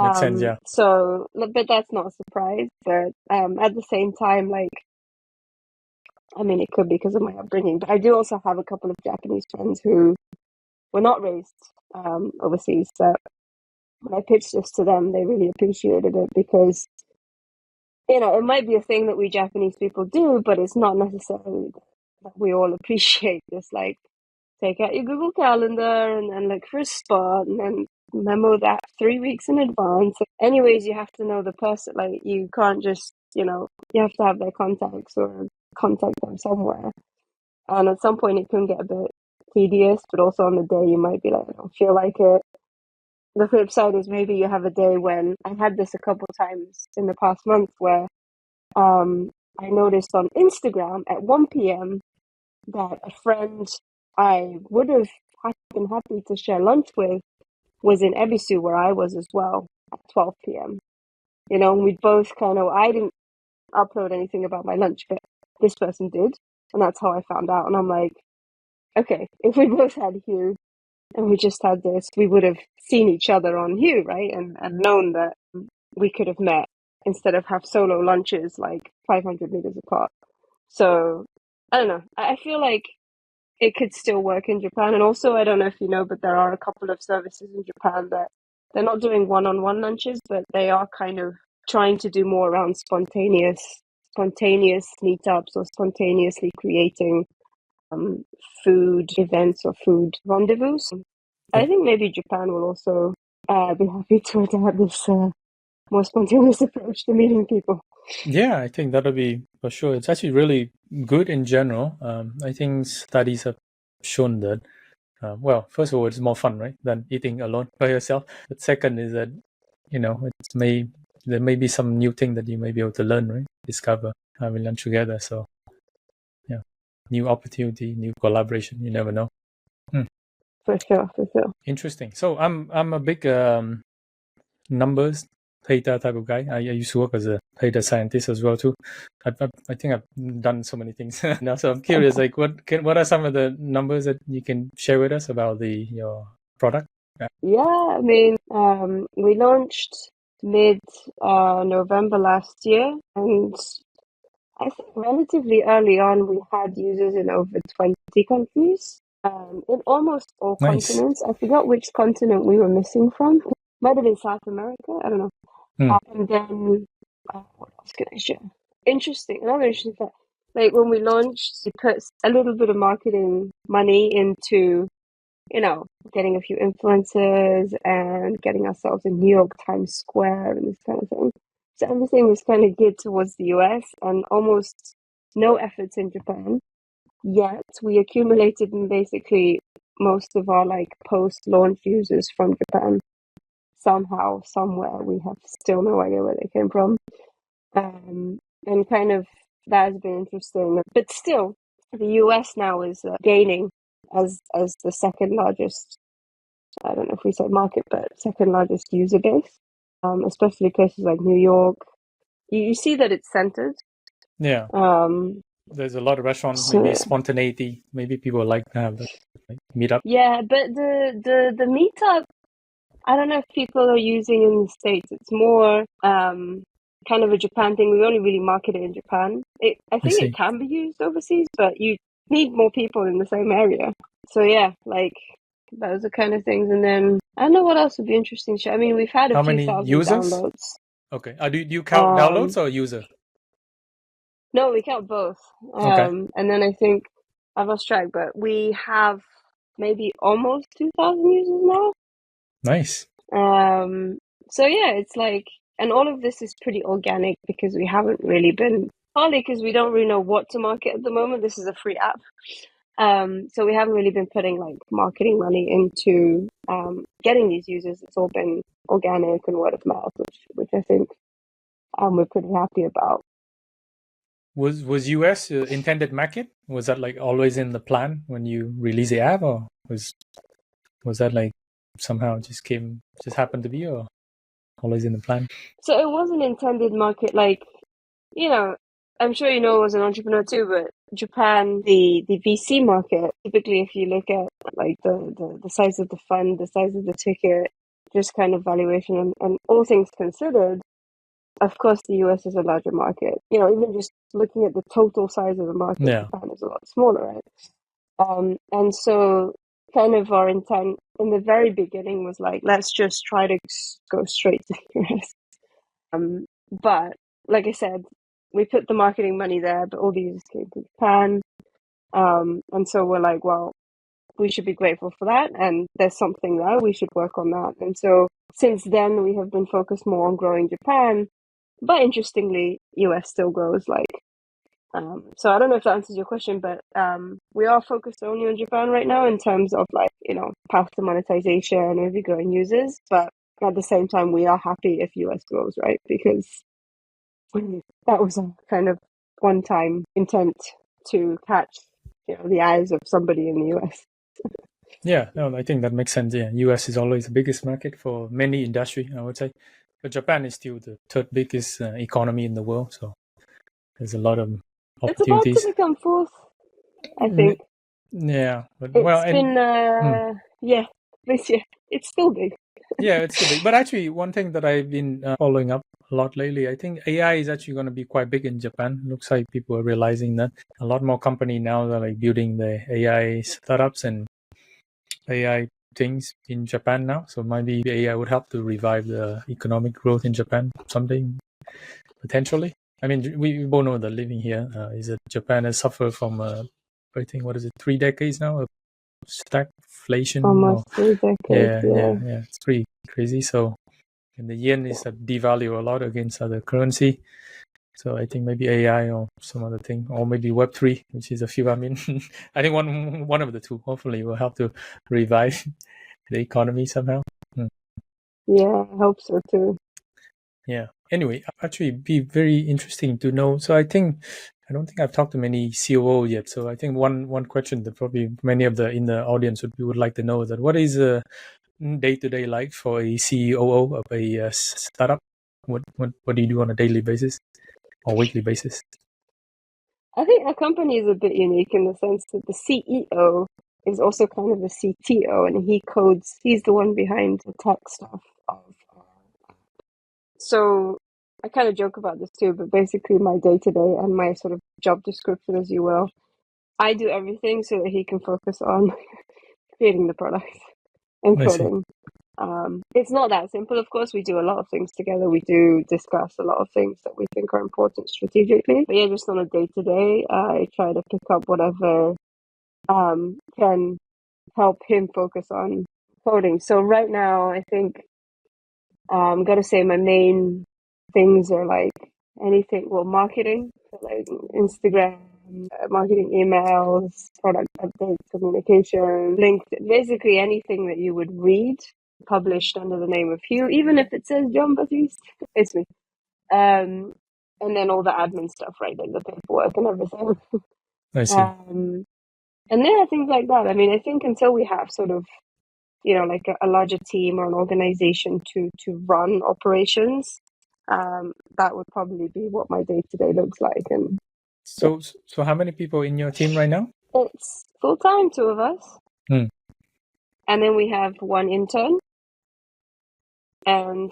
makes sense, yeah. So, but that's not a surprise. But at the same time, it could be because of my upbringing. But I do also have a couple of Japanese friends who were not raised overseas. So when I pitched this to them, they really appreciated it because, you know, it might be a thing that we Japanese people do, but it's not necessarily that we all appreciate this. Like, take out your Google Calendar and look for a spot and then memo that 3 weeks in advance. Anyways, you have to know the person. Like, you can't just, you know, you have to have their contacts or contact them somewhere. And at some point, it can get a bit tedious, but also on the day, you might be like, I don't feel like it. The flip side is maybe you have a day when I had this a couple times in the past month where I noticed on Instagram at 1 p.m. that a friend I would have been happy to share lunch with was in Ebisu, where I was as well, at 12 p.m. You know, we both I didn't upload anything about my lunch, but this person did. And that's how I found out. And I'm like, okay, if we both had Hue and we just had this, we would have seen each other on Hue, right? And known that we could have met instead of have solo lunches like 500 meters apart. So I don't know. I feel like it could still work in Japan. And also, I don't know if you know, but there are a couple of services in Japan that they're not doing one-on-one lunches, but they are kind of trying to do more around spontaneous meetups or spontaneously creating food events or food rendezvous. I think maybe Japan will also be happy to adapt this more spontaneous approach to meeting people. Yeah, I think that'll be for sure. It's actually really good in general. I think studies have shown that, well, first of all, it's more fun, right, than eating alone by yourself. But second is that, you know, there may be some new thing that you may be able to learn, right, discover having lunch together. So, yeah, new opportunity, new collaboration. You never know. For sure. Interesting. So I'm a big numbers data type of guy. I used to work as a data scientist as well too. I think I've done so many things now. So I'm curious, like what are some of the numbers that you can share with us about your product? Yeah, I mean, we launched mid November last year, and I think relatively early on we had users in over 20 countries, in almost all Nice. continents. I forgot which continent we were missing from. Might have been South America. I don't know. And then what else can I share? Another interesting fact. Like when we launched, we put a little bit of marketing money into, you know, getting a few influencers and getting ourselves in New York Times Square and this kind of thing. So everything was kind of geared towards the US and almost no efforts in Japan. Yet we accumulated basically most of our like post-launch users from Japan. Somehow, somewhere, we have still no idea where they came from. And kind of that has been interesting. But still, the US now is gaining as the second largest, I don't know if we say market, but second largest user base, especially places like New York. You see that it's centered. Yeah. There's a lot of restaurants, So, maybe spontaneity. Maybe people like to have that meet up. yeah, but the meetup, I don't know if people are using in the States. It's more kind of a Japan thing. We only really market it in Japan. I think it can be used overseas, but you need more people in the same area. So yeah, like those are kind of things. And then I don't know what else would be interesting. I mean, we've had a few thousand users? downloads. Okay. Do you count downloads or user? No, we count both. Okay. And then I think I've lost track, but we have maybe almost 2,000 users now. Nice. So yeah, it's like, and all of this is pretty organic because we haven't really been, partly because we don't really know what to market at the moment. This is a free app. So we haven't really been putting like marketing money into getting these users. It's all been organic and word of mouth, which I think we're pretty happy about. Was US intended market? Was that like always in the plan when you release the app, or was that like somehow just happened to be, or always in the plan? So it wasn't intended market, like, you know, I'm sure you know as an entrepreneur too, but Japan, the VC market, typically if you look at like the size of the fund, the size of the ticket, just kind of valuation and all things considered, of course the US is a larger market. You know, even just looking at the total size of the market, Yeah. Japan is a lot smaller, right? And so kind of our intent in the very beginning was like, let's just try to go straight to the US. But like I said, we put the marketing money there, but all the users came to Japan. And so we're like, well, we should be grateful for that. And there's something there. We should work on that. And so since then, we have been focused more on growing Japan. But interestingly, US still grows like. So I don't know if that answers your question, but we are focused only on Japan right now in terms of like, path to monetization, maybe growing users. But at the same time, we are happy if US grows, right? Because that was a kind of one-time intent to catch, the eyes of somebody in the US. Yeah, no, I think that makes sense. Yeah, US is always the biggest market for many industry, I would say, but Japan is still the third biggest economy in the world. So there's a lot of It's about to opportunities. become fourth, I think. Yeah, but well, It's and been, yeah, this year. It's still big. yeah, it's still big. But actually, one thing that I've been following up a lot lately, I think AI is actually going to be quite big in Japan. Looks like people are realizing that a lot more company now are like building the AI startups and AI things in Japan now. So maybe AI would help to revive the economic growth in Japan someday, potentially. I mean, we both know that living here is that Japan has suffered from, I think, 3 decades now of stagflation. Or, Almost 3 decades, yeah. It's pretty crazy. So, and the yen is devalue a lot against other currency. So I think maybe AI or some other thing, or maybe Web3, which is a few. I mean, I think one of the two hopefully will help to revive the economy somehow. Yeah, I hope so too. Yeah. Anyway, actually, be very interesting to know. So I don't think I've talked to many COO yet. So I think one question that probably many of in the audience would like to know is that what is a day-to-day like for a COO of a startup? What do you do on a daily basis or weekly basis? I think our company is a bit unique in the sense that the CEO is also kind of the CTO, and he's the one behind the tech stuff of. So I kind of joke about this too, but basically my day-to-day and my sort of job description, as you will, I do everything so that he can focus on creating the product and I see. coding. It's not that simple, of course. We do a lot of things together. We do discuss a lot of things that we think are important strategically. But yeah, just on a day-to-day, I try to pick up whatever can help him focus on coding. So right now, I think gotta say my main things are like marketing, so like Instagram, marketing emails, product updates, communication, LinkedIn, basically anything that you would read published under the name of Hue, even if it says John Baptiste, it's me. And then all the admin stuff, right, like the paperwork and everything. I see. And there are things like that. I mean, I think until we have sort of, like a larger team or an organization to run operations, that would probably be what my day-to-day looks like. And So how many people in your team right now? it's full-time, 2 of us. Hmm. And then we have 1 intern. And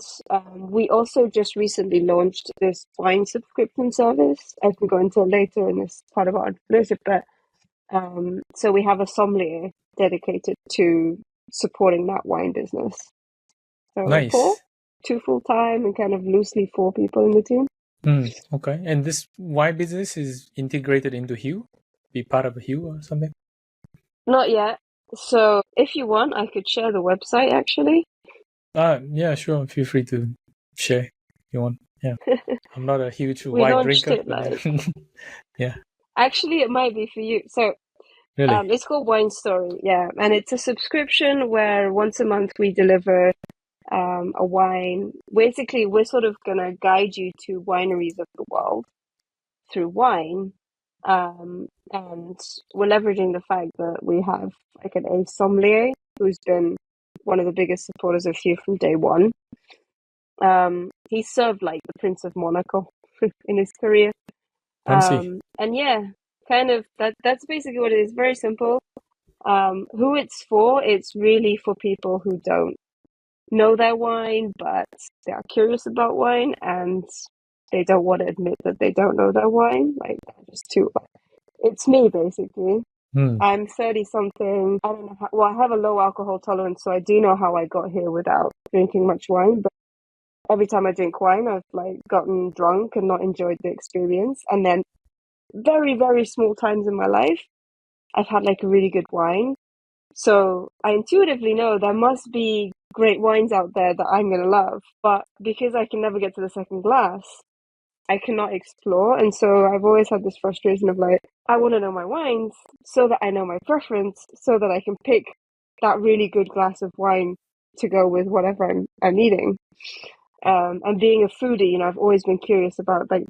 we also just recently launched this wine subscription service. I can go into it later in this part of our entrepreneurship, but so we have a sommelier dedicated to supporting that wine business. So 4, Nice. 2 full-time and kind of loosely 4 people in the team. Okay. And this wine business is integrated into Hue? Be part of Hue or something? Not yet. So if you want, I could share the website actually. Yeah, sure. Feel free to share if you want. Yeah. I'm not a huge We wine launched drinker, it but like, yeah. actually it might be for you. So Really? it's called Wine Story, yeah. And it's a subscription where once a month we deliver a wine. Basically, we're sort of going to guide you to wineries of the world through wine. And we're leveraging the fact that we have like a sommelier who's been one of the biggest supporters of Hue from day one. He served like the Prince of Monaco in his career. Fancy. And yeah, kind of that's basically what it is. Very simple. Who it's for, it's really for people who don't know their wine, but they are curious about wine and they don't want to admit that they don't know their wine. Like, they're just too. It's me, basically. I'm 30 something. I don't know well, I have a low alcohol tolerance, so I do know how I got here without drinking much wine. But every time I drink wine, I've like gotten drunk and not enjoyed the experience. And then very, very small times in my life, I've had like a really good wine. So I intuitively know there must be great wines out there that I'm going to love. But because I can never get to the second glass, I cannot explore. And so I've always had this frustration of like, I want to know my wines so that I know my preference, so that I can pick that really good glass of wine to go with whatever I'm eating. And being a foodie, you know, I've always been curious about like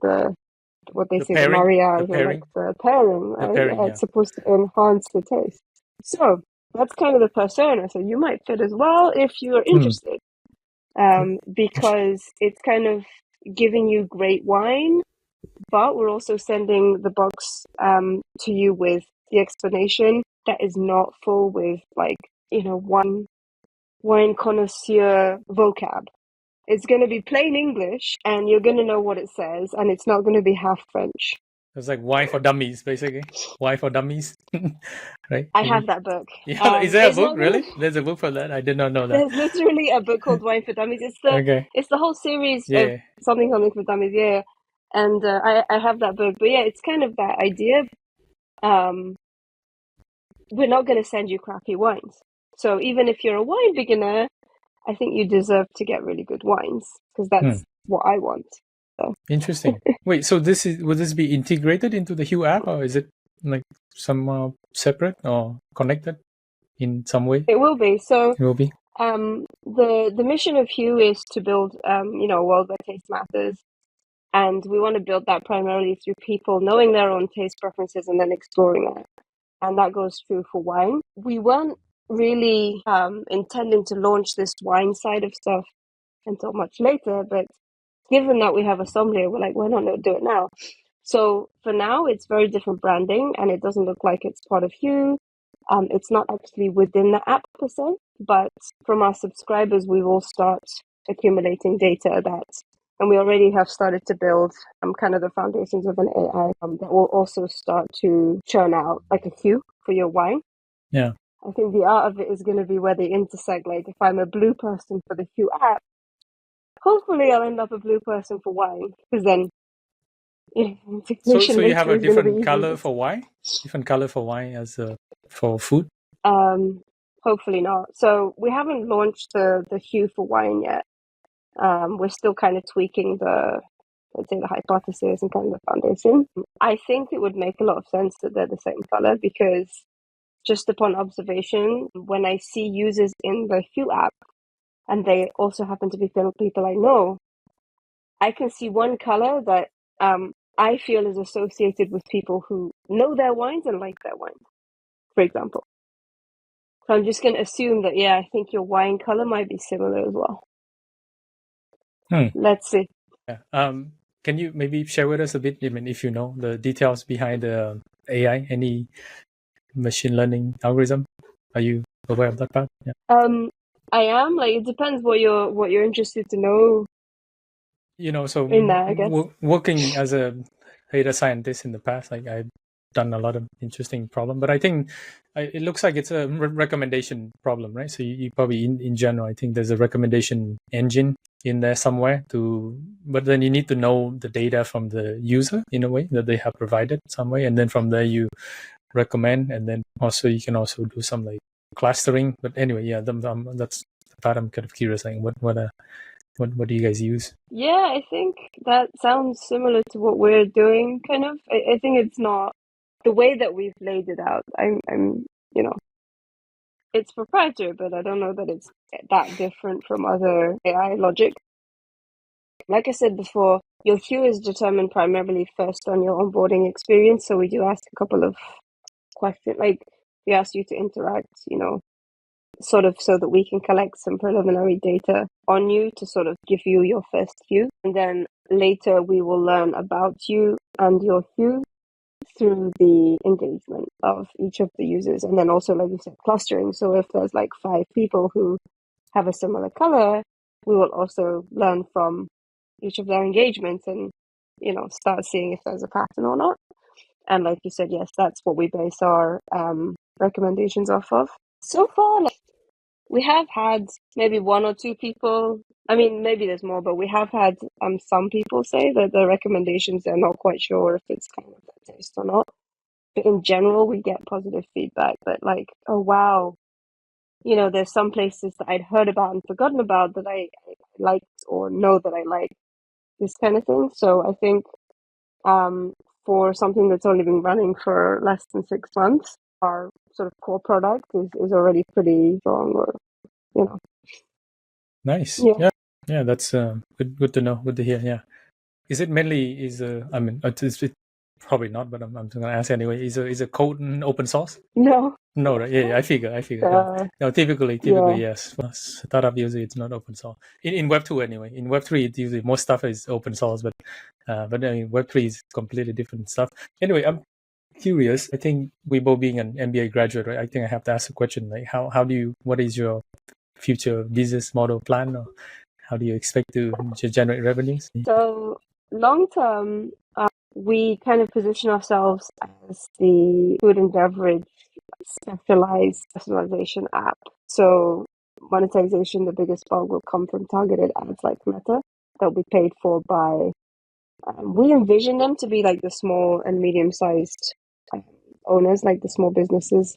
what they The say, the pairing, mariage or like the pairing, the right? pairing. Yeah, Yeah. it's supposed to enhance the taste. So that's kind of the persona. So you might fit as well if you're interested, because it's kind of giving you great wine, but we're also sending the box to you with the explanation that is not full with like, you know, wine connoisseur vocab. It's going to be plain English and you're going to know what it says, and it's not going to be half French. It's like wine for dummies, basically. Wine for dummies, right? I Maybe. have that book. Yeah, is there a It's book not gonna. really? There's a book for that. I did not know that. There's literally a book called Wine for Dummies. Okay. It's the whole series of Yeah. something for dummies. Yeah, and I have that book. But yeah, it's kind of that idea. Um, we're not going to send you crappy wines. So even if you're a wine beginner, I think you deserve to get really good wines because that's what I want. So. Interesting. Wait, so will this be integrated into the Hue app, or is it like some separate or connected in some way? It will be. So It will be. the mission of Hue is to build you know, a world where taste matters. And we want to build that primarily through people knowing their own taste preferences and then exploring it. And that goes true for wine. We weren't really intending to launch this wine side of stuff until much later, but given that we have a sommelier, we're like, why not do it now? So for now, it's very different branding, and it doesn't look like it's part of Hue. It's not actually within the app per se, but from our subscribers, we will start accumulating data and we already have started to build kind of the foundations of an AI that will also start to churn out like a Hue for your wine. Yeah. I think the art of it is going to be where they intersect. Like if I'm a blue person for the Hue app, hopefully I'll end up a blue person for wine, because then So integration you have later a is going to be different easy. color for wine? Different color for wine as for food? Hopefully not. So we haven't launched the Hue for wine yet. We're still kind of tweaking let's say the hypothesis and kind of the foundation. I think it would make a lot of sense that they're the same color, because just upon observation, when I see users in the Hue app, and they also happen to be people I know, I can see one color that I feel is associated with people who know their wines and like their wines, for example. So I'm just going to assume that, yeah, I think your wine color might be similar as well. Let's see. Yeah. Can you maybe share with us a bit, I mean, if you know the details behind the AI, any machine learning algorithm? Are you aware of that part? Yeah. I am. Like, it depends what you're interested to know. You know, so In that, I guess. working as a data scientist in the past, like I've done a lot of interesting problem, but I think it looks like it's a recommendation problem, right? So you probably in general, I think there's a recommendation engine in there somewhere but then you need to know the data from the user in a way that they have provided some way, and then from there you recommend, and then also you can also do some like clustering. But anyway, yeah, that's the part I'm kind of curious, like what do you guys use? Yeah, I think that sounds similar to what we're doing, kind of. I think it's not the way that we've laid it out. I'm, you know, it's proprietary, but I don't know that it's that different from other AI logic. Like I said before, your Hue is determined primarily first on your onboarding experience. So we do ask a couple of questions, like we ask you to interact, you know, sort of so that we can collect some preliminary data on you to sort of give you your first Hue. And then later we will learn about you and your Hue through the engagement of each of the users. And then also, like you said, clustering. So if there's like 5 people who have a similar color, we will also learn from each of their engagements and, you know, start seeing if there's a pattern or not. And like you said, yes, that's what we base our recommendations off of. So far, like, we have had maybe one or two people. I mean, maybe there's more, but we have had some people say that the recommendations, they're not quite sure if it's kind of their taste or not. But in general, we get positive feedback that like, oh wow, there's some places that I'd heard about and forgotten about that I liked or know that I like, this kind of thing. So I think for something that's only been running for less than 6 months, our sort of core product is already pretty strong, or Nice. yeah. Yeah, that's good to know. Good to hear. Yeah. Is it mainly I mean, it's probably not, but I'm going to ask anyway. Is a code open source? No. No, right? Yeah, I figure. No, typically, Yeah. yes. For startup usually it's not open source. In Web2 anyway. In Web3, it usually most stuff is open source, but I mean, Web3 is completely different stuff. Anyway, I'm curious. I think we both being an MBA graduate, right? I think I have to ask a question like, what is your future business model plan, or how do you expect to generate revenues? So long term, we kind of position ourselves as the food and beverage specialized personalization app. So monetization, the biggest bulk will come from targeted ads like Meta that will be paid for by. We envision them to be like the small and medium sized owners, like the small businesses,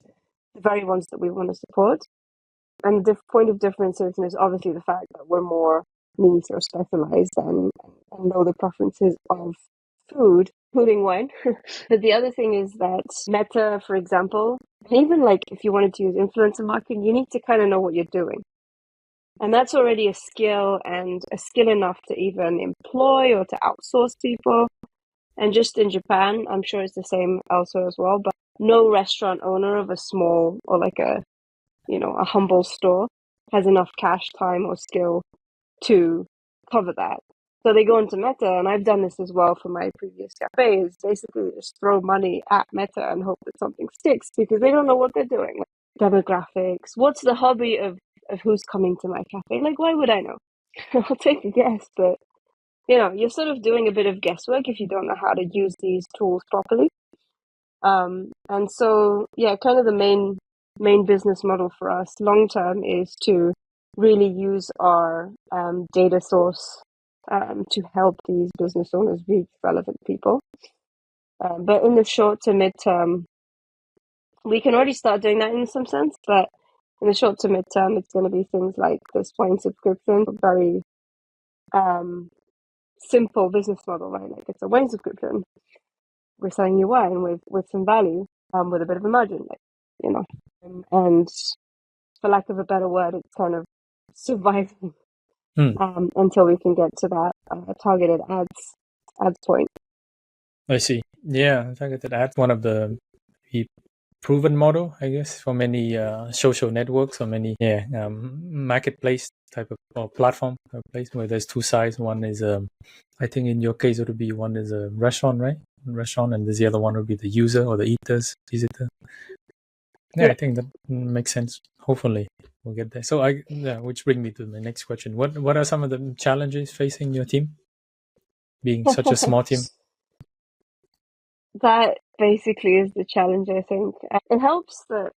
the very ones that we want to support. And the point of differentiation is obviously the fact that we're more niche or specialized and know the preferences of food, including wine. But the other thing is that Meta, for example, and even like if you wanted to use influencer marketing, you need to kind of know what you're doing. And that's already a skill, and a skill enough to even employ or to outsource people. And just in Japan, I'm sure it's the same elsewhere as well, but no restaurant owner of a small or like a humble store has enough cash, time, or skill to cover that. So they go into Meta, and I've done this as well for my previous cafe, is basically just throw money at Meta and hope that something sticks, because they don't know what they're doing. Like demographics, what's the hobby of who's coming to my cafe? Like, why would I know? I'll take a guess, but you're sort of doing a bit of guesswork if you don't know how to use these tools properly. And so, yeah, kind of the main business model for us long term is to really use our data source to help these business owners reach relevant people. But in the short to mid term, we can already start doing that in some sense, but in the short to mid term, it's going to be things like this wine subscription, very simple business model, right? Like it's a wine subscription. We're selling you wine with some value, with a bit of a margin, and for lack of a better word, it's kind of surviving until we can get to that targeted ads point. I see. Yeah, targeted ads, one of the proven model, I guess, for many social networks or many marketplace type of or platform place where there's two sides. One is I think in your case it would be one is a restaurant, right? Restaurant, and the other one would be the user or the visitor. Yeah, I think that makes sense. Hopefully we'll get there. So which brings me to my next question. What are some of the challenges facing your team, being such a small team? That basically is the challenge, I think. It helps that,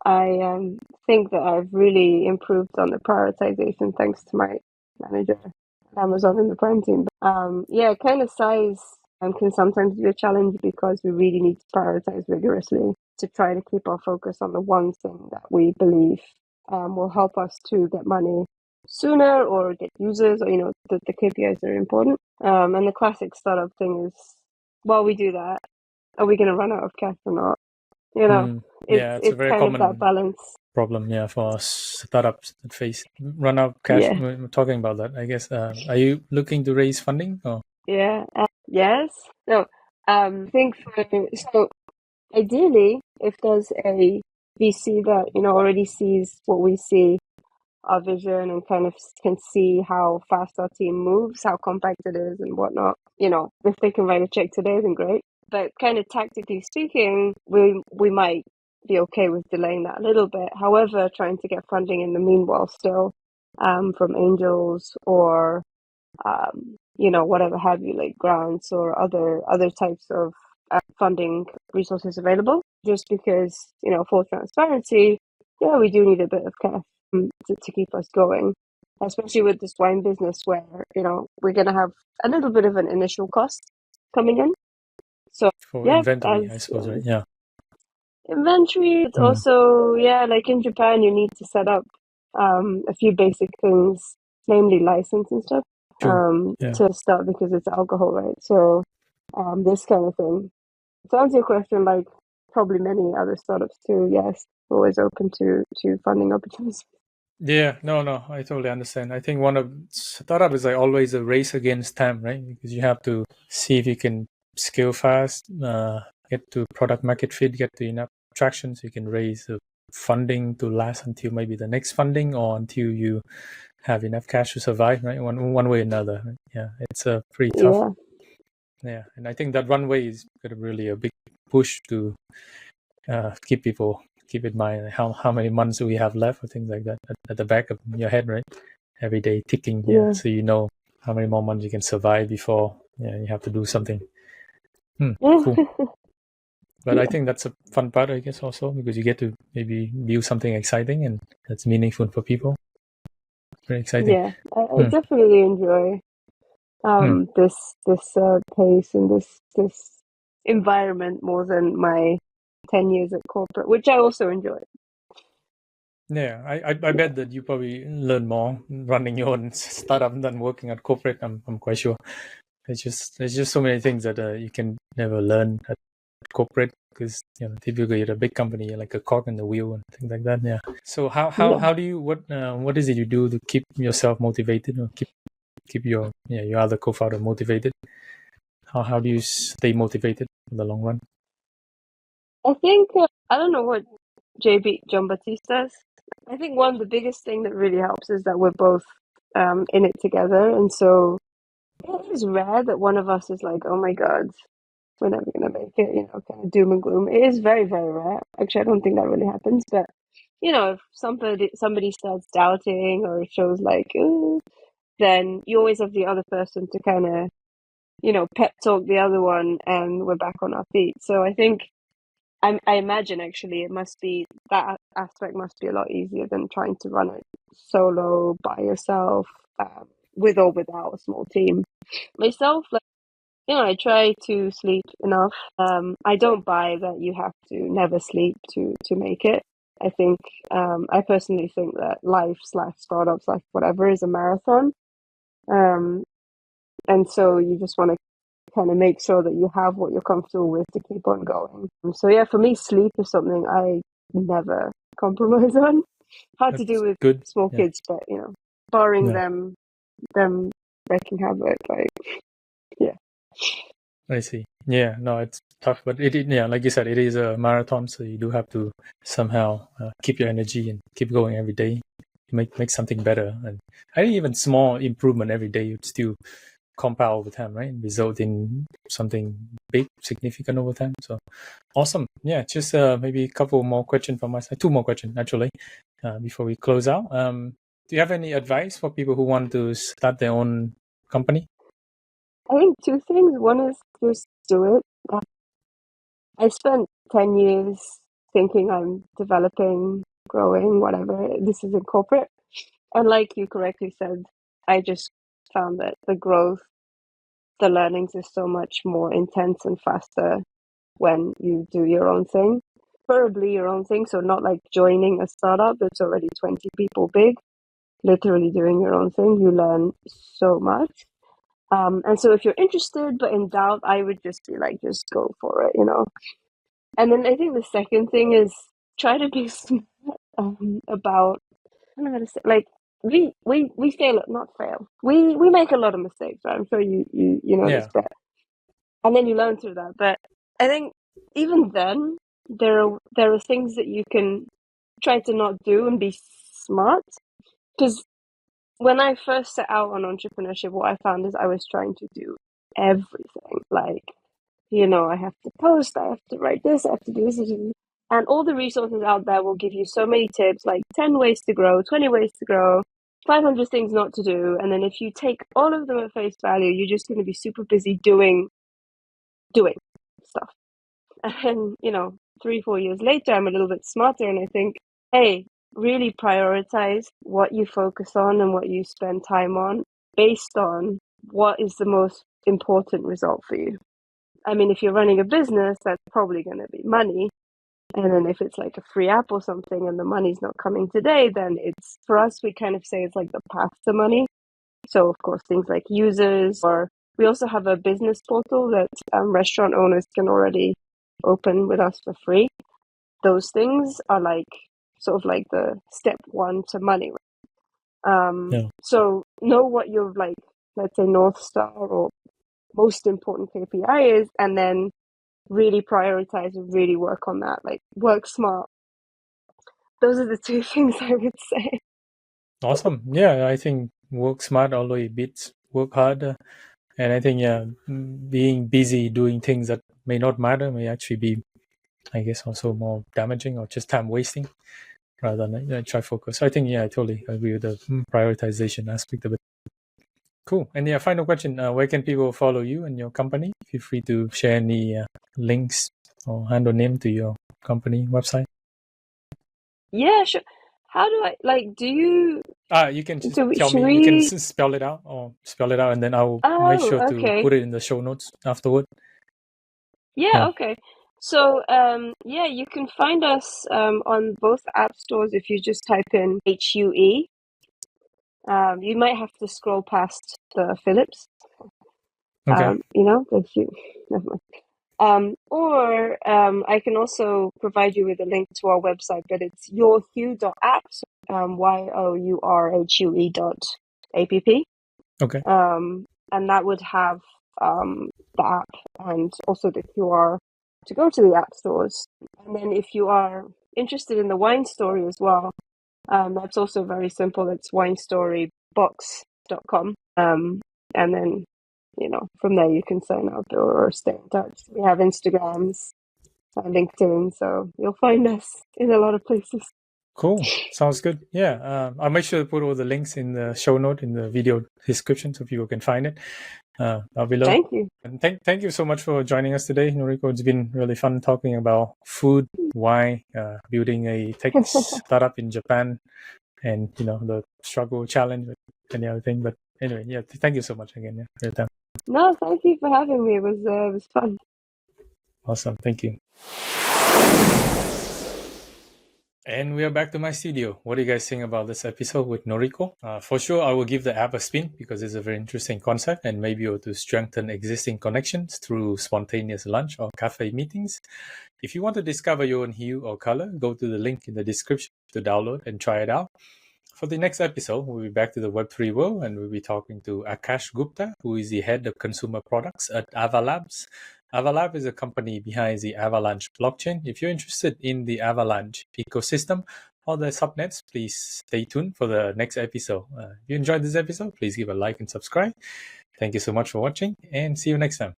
I think that I've really improved on the prioritization thanks to my manager at Amazon and the Prime team. But, kind of size can sometimes be a challenge because we really need to prioritize rigorously to try to keep our focus on the one thing that we believe will help us to get money sooner or get users, or the KPIs are important. And the classic startup thing is, while we do that, are we going to run out of cash or not? It's a very kind common of that balance problem, for startups that face run out of cash. Yeah. We're talking about that, I guess. Are you looking to raise funding? Or? Yeah. Yes. No. I think so. Ideally, if there's a VC that already sees what we see, our vision, and kind of can see how fast our team moves, how compact it is, and whatnot. If they can write a check today, then great. But kind of tactically speaking, we might be okay with delaying that a little bit. However, trying to get funding in the meanwhile still from angels or whatever have you, like grants or other types of funding resources available. Just because, for transparency, yeah, we do need a bit of cash to keep us going, especially with this wine business where, we're going to have a little bit of an initial cost coming in. So, For yeah, inventory, I as suppose, right? Yeah. inventory, it's also, yeah, like in Japan, you need to set up a few basic things, namely license and stuff, True. Yeah. to start because it's alcohol, right? So, this kind of thing. To answer your question, like probably many other startups too, yes, always open to funding opportunities. Yeah, no, I totally understand. I think one of startup is like always a race against time, right? Because you have to see if you can scale fast, get to product market fit, get to enough traction so you can raise funding to last until maybe the next funding or until you have enough cash to survive, right? One way or another. Right? Yeah, it's pretty tough. Yeah, Yeah, and I think that runway is really a big push to keep in mind how many months do we have left or things like that at the back of your head, right? Every day ticking, yeah, so you know how many more months you can survive before you have to do something. Cool. But I think that's a fun part, I guess, also because you get to maybe build something exciting and that's meaningful for people. Very exciting. yeah. I definitely enjoy this pace and this environment more than my 10 years at corporate, which I also enjoy. Yeah, I bet that you probably learn more running your own startup than working at corporate. I'm quite sure. There's just so many things that you can never learn at corporate because typically at a big company you're like a cog in the wheel and things like that. Yeah. So how do you what is it you do to keep yourself motivated or keep your other co-founder motivated? How do you stay motivated in the long run? I think I don't know what John Baptiste does. I think one of the biggest thing that really helps is that we're both in it together, and so it is rare that one of us is like, "Oh my God, we're never gonna make it," kind of doom and gloom. It is very, very rare. Actually, I don't think that really happens. But if somebody starts doubting or shows like, "Ooh," then you always have the other person to kind of pep talk the other one, and we're back on our feet. So I think I imagine actually it must be that aspect must be a lot easier than trying to run it solo by yourself, with or without a small team. Myself, like, I try to sleep enough. I don't buy that you have to never sleep to make it. I think I personally think that life/startups whatever is a marathon. Um, and so you just want to kind of make sure that you have what you're comfortable with to keep on going. So yeah, for me, sleep is something I never compromise on. Hard to do That's with good. small Yeah. kids, but barring Yeah. them wreaking havoc, like yeah. I see. Yeah, no, it's tough, but like you said, it is a marathon, so you do have to somehow keep your energy and keep going every day. Make something better, and I think even small improvement every day would still compound over time, right? Result in something big, significant over time. So awesome. Yeah, just maybe a couple more questions from my side. Two more questions actually, before we close out. Do you have any advice for people who want to start their own company? I think two things. One is just do it. I spent 10 years thinking I'm developing, growing, whatever. This is in corporate. And like you correctly said, I just found that the learnings is so much more intense and faster when you do your own thing, preferably your own thing. So not like joining a startup that's already 20 people big, literally doing your own thing. You learn so much. And so if you're interested but in doubt, I would just be like, just go for it, And then I think the second thing is try to be smart about, I don't know how to say, like, we fail, not fail. We make a lot of mistakes, right? I'm sure you know this, Yeah. but and then you learn through that. But I think even then there are things that you can try to not do and be smart. Because when I first set out on entrepreneurship, what I found is I was trying to do everything. Like, I have to post, I have to write this, I have to do this. And all the resources out there will give you so many tips, like 10 ways to grow, 20 ways to grow. 500 things not to do. And then if you take all of them at face value, you're just going to be super busy doing stuff. And, 3-4 years later, I'm a little bit smarter and I think, hey, really prioritize what you focus on and what you spend time on based on what is the most important result for you. I mean, if you're running a business, that's probably going to be money. And then if it's like a free app or something and the money's not coming today, then it's, for us, we kind of say it's like the path to money. So, of course, things like users, or we also have a business portal that restaurant owners can already open with us for free. Those things are like sort of like the step one to money. So know what your, like, let's say North Star or most important KPI is, and then really prioritize and really work on that. Like, work smart. Those are the two things I would say. Awesome. Yeah, I think work smart always beats work harder. And I think, being busy doing things that may not matter may actually be, I guess, also more damaging or just time wasting rather than try focus. So I think, I totally agree with the prioritization aspect of it. Cool. And final question, where can people follow you and your company? Feel free to share any links or handle name to your company website. Yeah, sure. How do I, do you... You can just tell me, you can spell it out and then I'll make sure to put it in the show notes afterward. Yeah, okay. So, you can find us on both app stores if you just type in HUE. You might have to scroll past the Philips. Okay. The Hue. Never mind. Or I can also provide you with a link to our website, but it's yourhue.apps, yourhue.app. Okay. And that would have the app and also the QR to go to the app stores. And then if you are interested in the wine story as well, that's also very simple. It's winestorybox.com. And then, from there you can sign up or stay in touch. We have Instagrams, LinkedIn, so you'll find us in a lot of places. Cool. Sounds good. Yeah. I'll make sure to put all the links in the show note in the video description so people can find it below. Thank you. And thank you so much for joining us today, Noriko. It's been really fun talking about food, wine, building a tech startup in Japan, and the struggle, challenge, and the other thing. But anyway, thank you so much again for your time. No, thank you for having me. It was fun. Awesome. Thank you. And we are back to my studio. What do you guys think about this episode with Noriko? For sure, I will give the app a spin because it's a very interesting concept and maybe able to strengthen existing connections through spontaneous lunch or cafe meetings. If you want to discover your own hue or color, go to the link in the description to download and try it out. For the next episode, we'll be back to the Web3 world and we'll be talking to Akash Gupta, who is the head of consumer products at Avalabs. Avalab is a company behind the Avalanche blockchain. If you're interested in the Avalanche ecosystem or the subnets, please stay tuned for the next episode. If you enjoyed this episode, please give a like and subscribe. Thank you so much for watching and see you next time.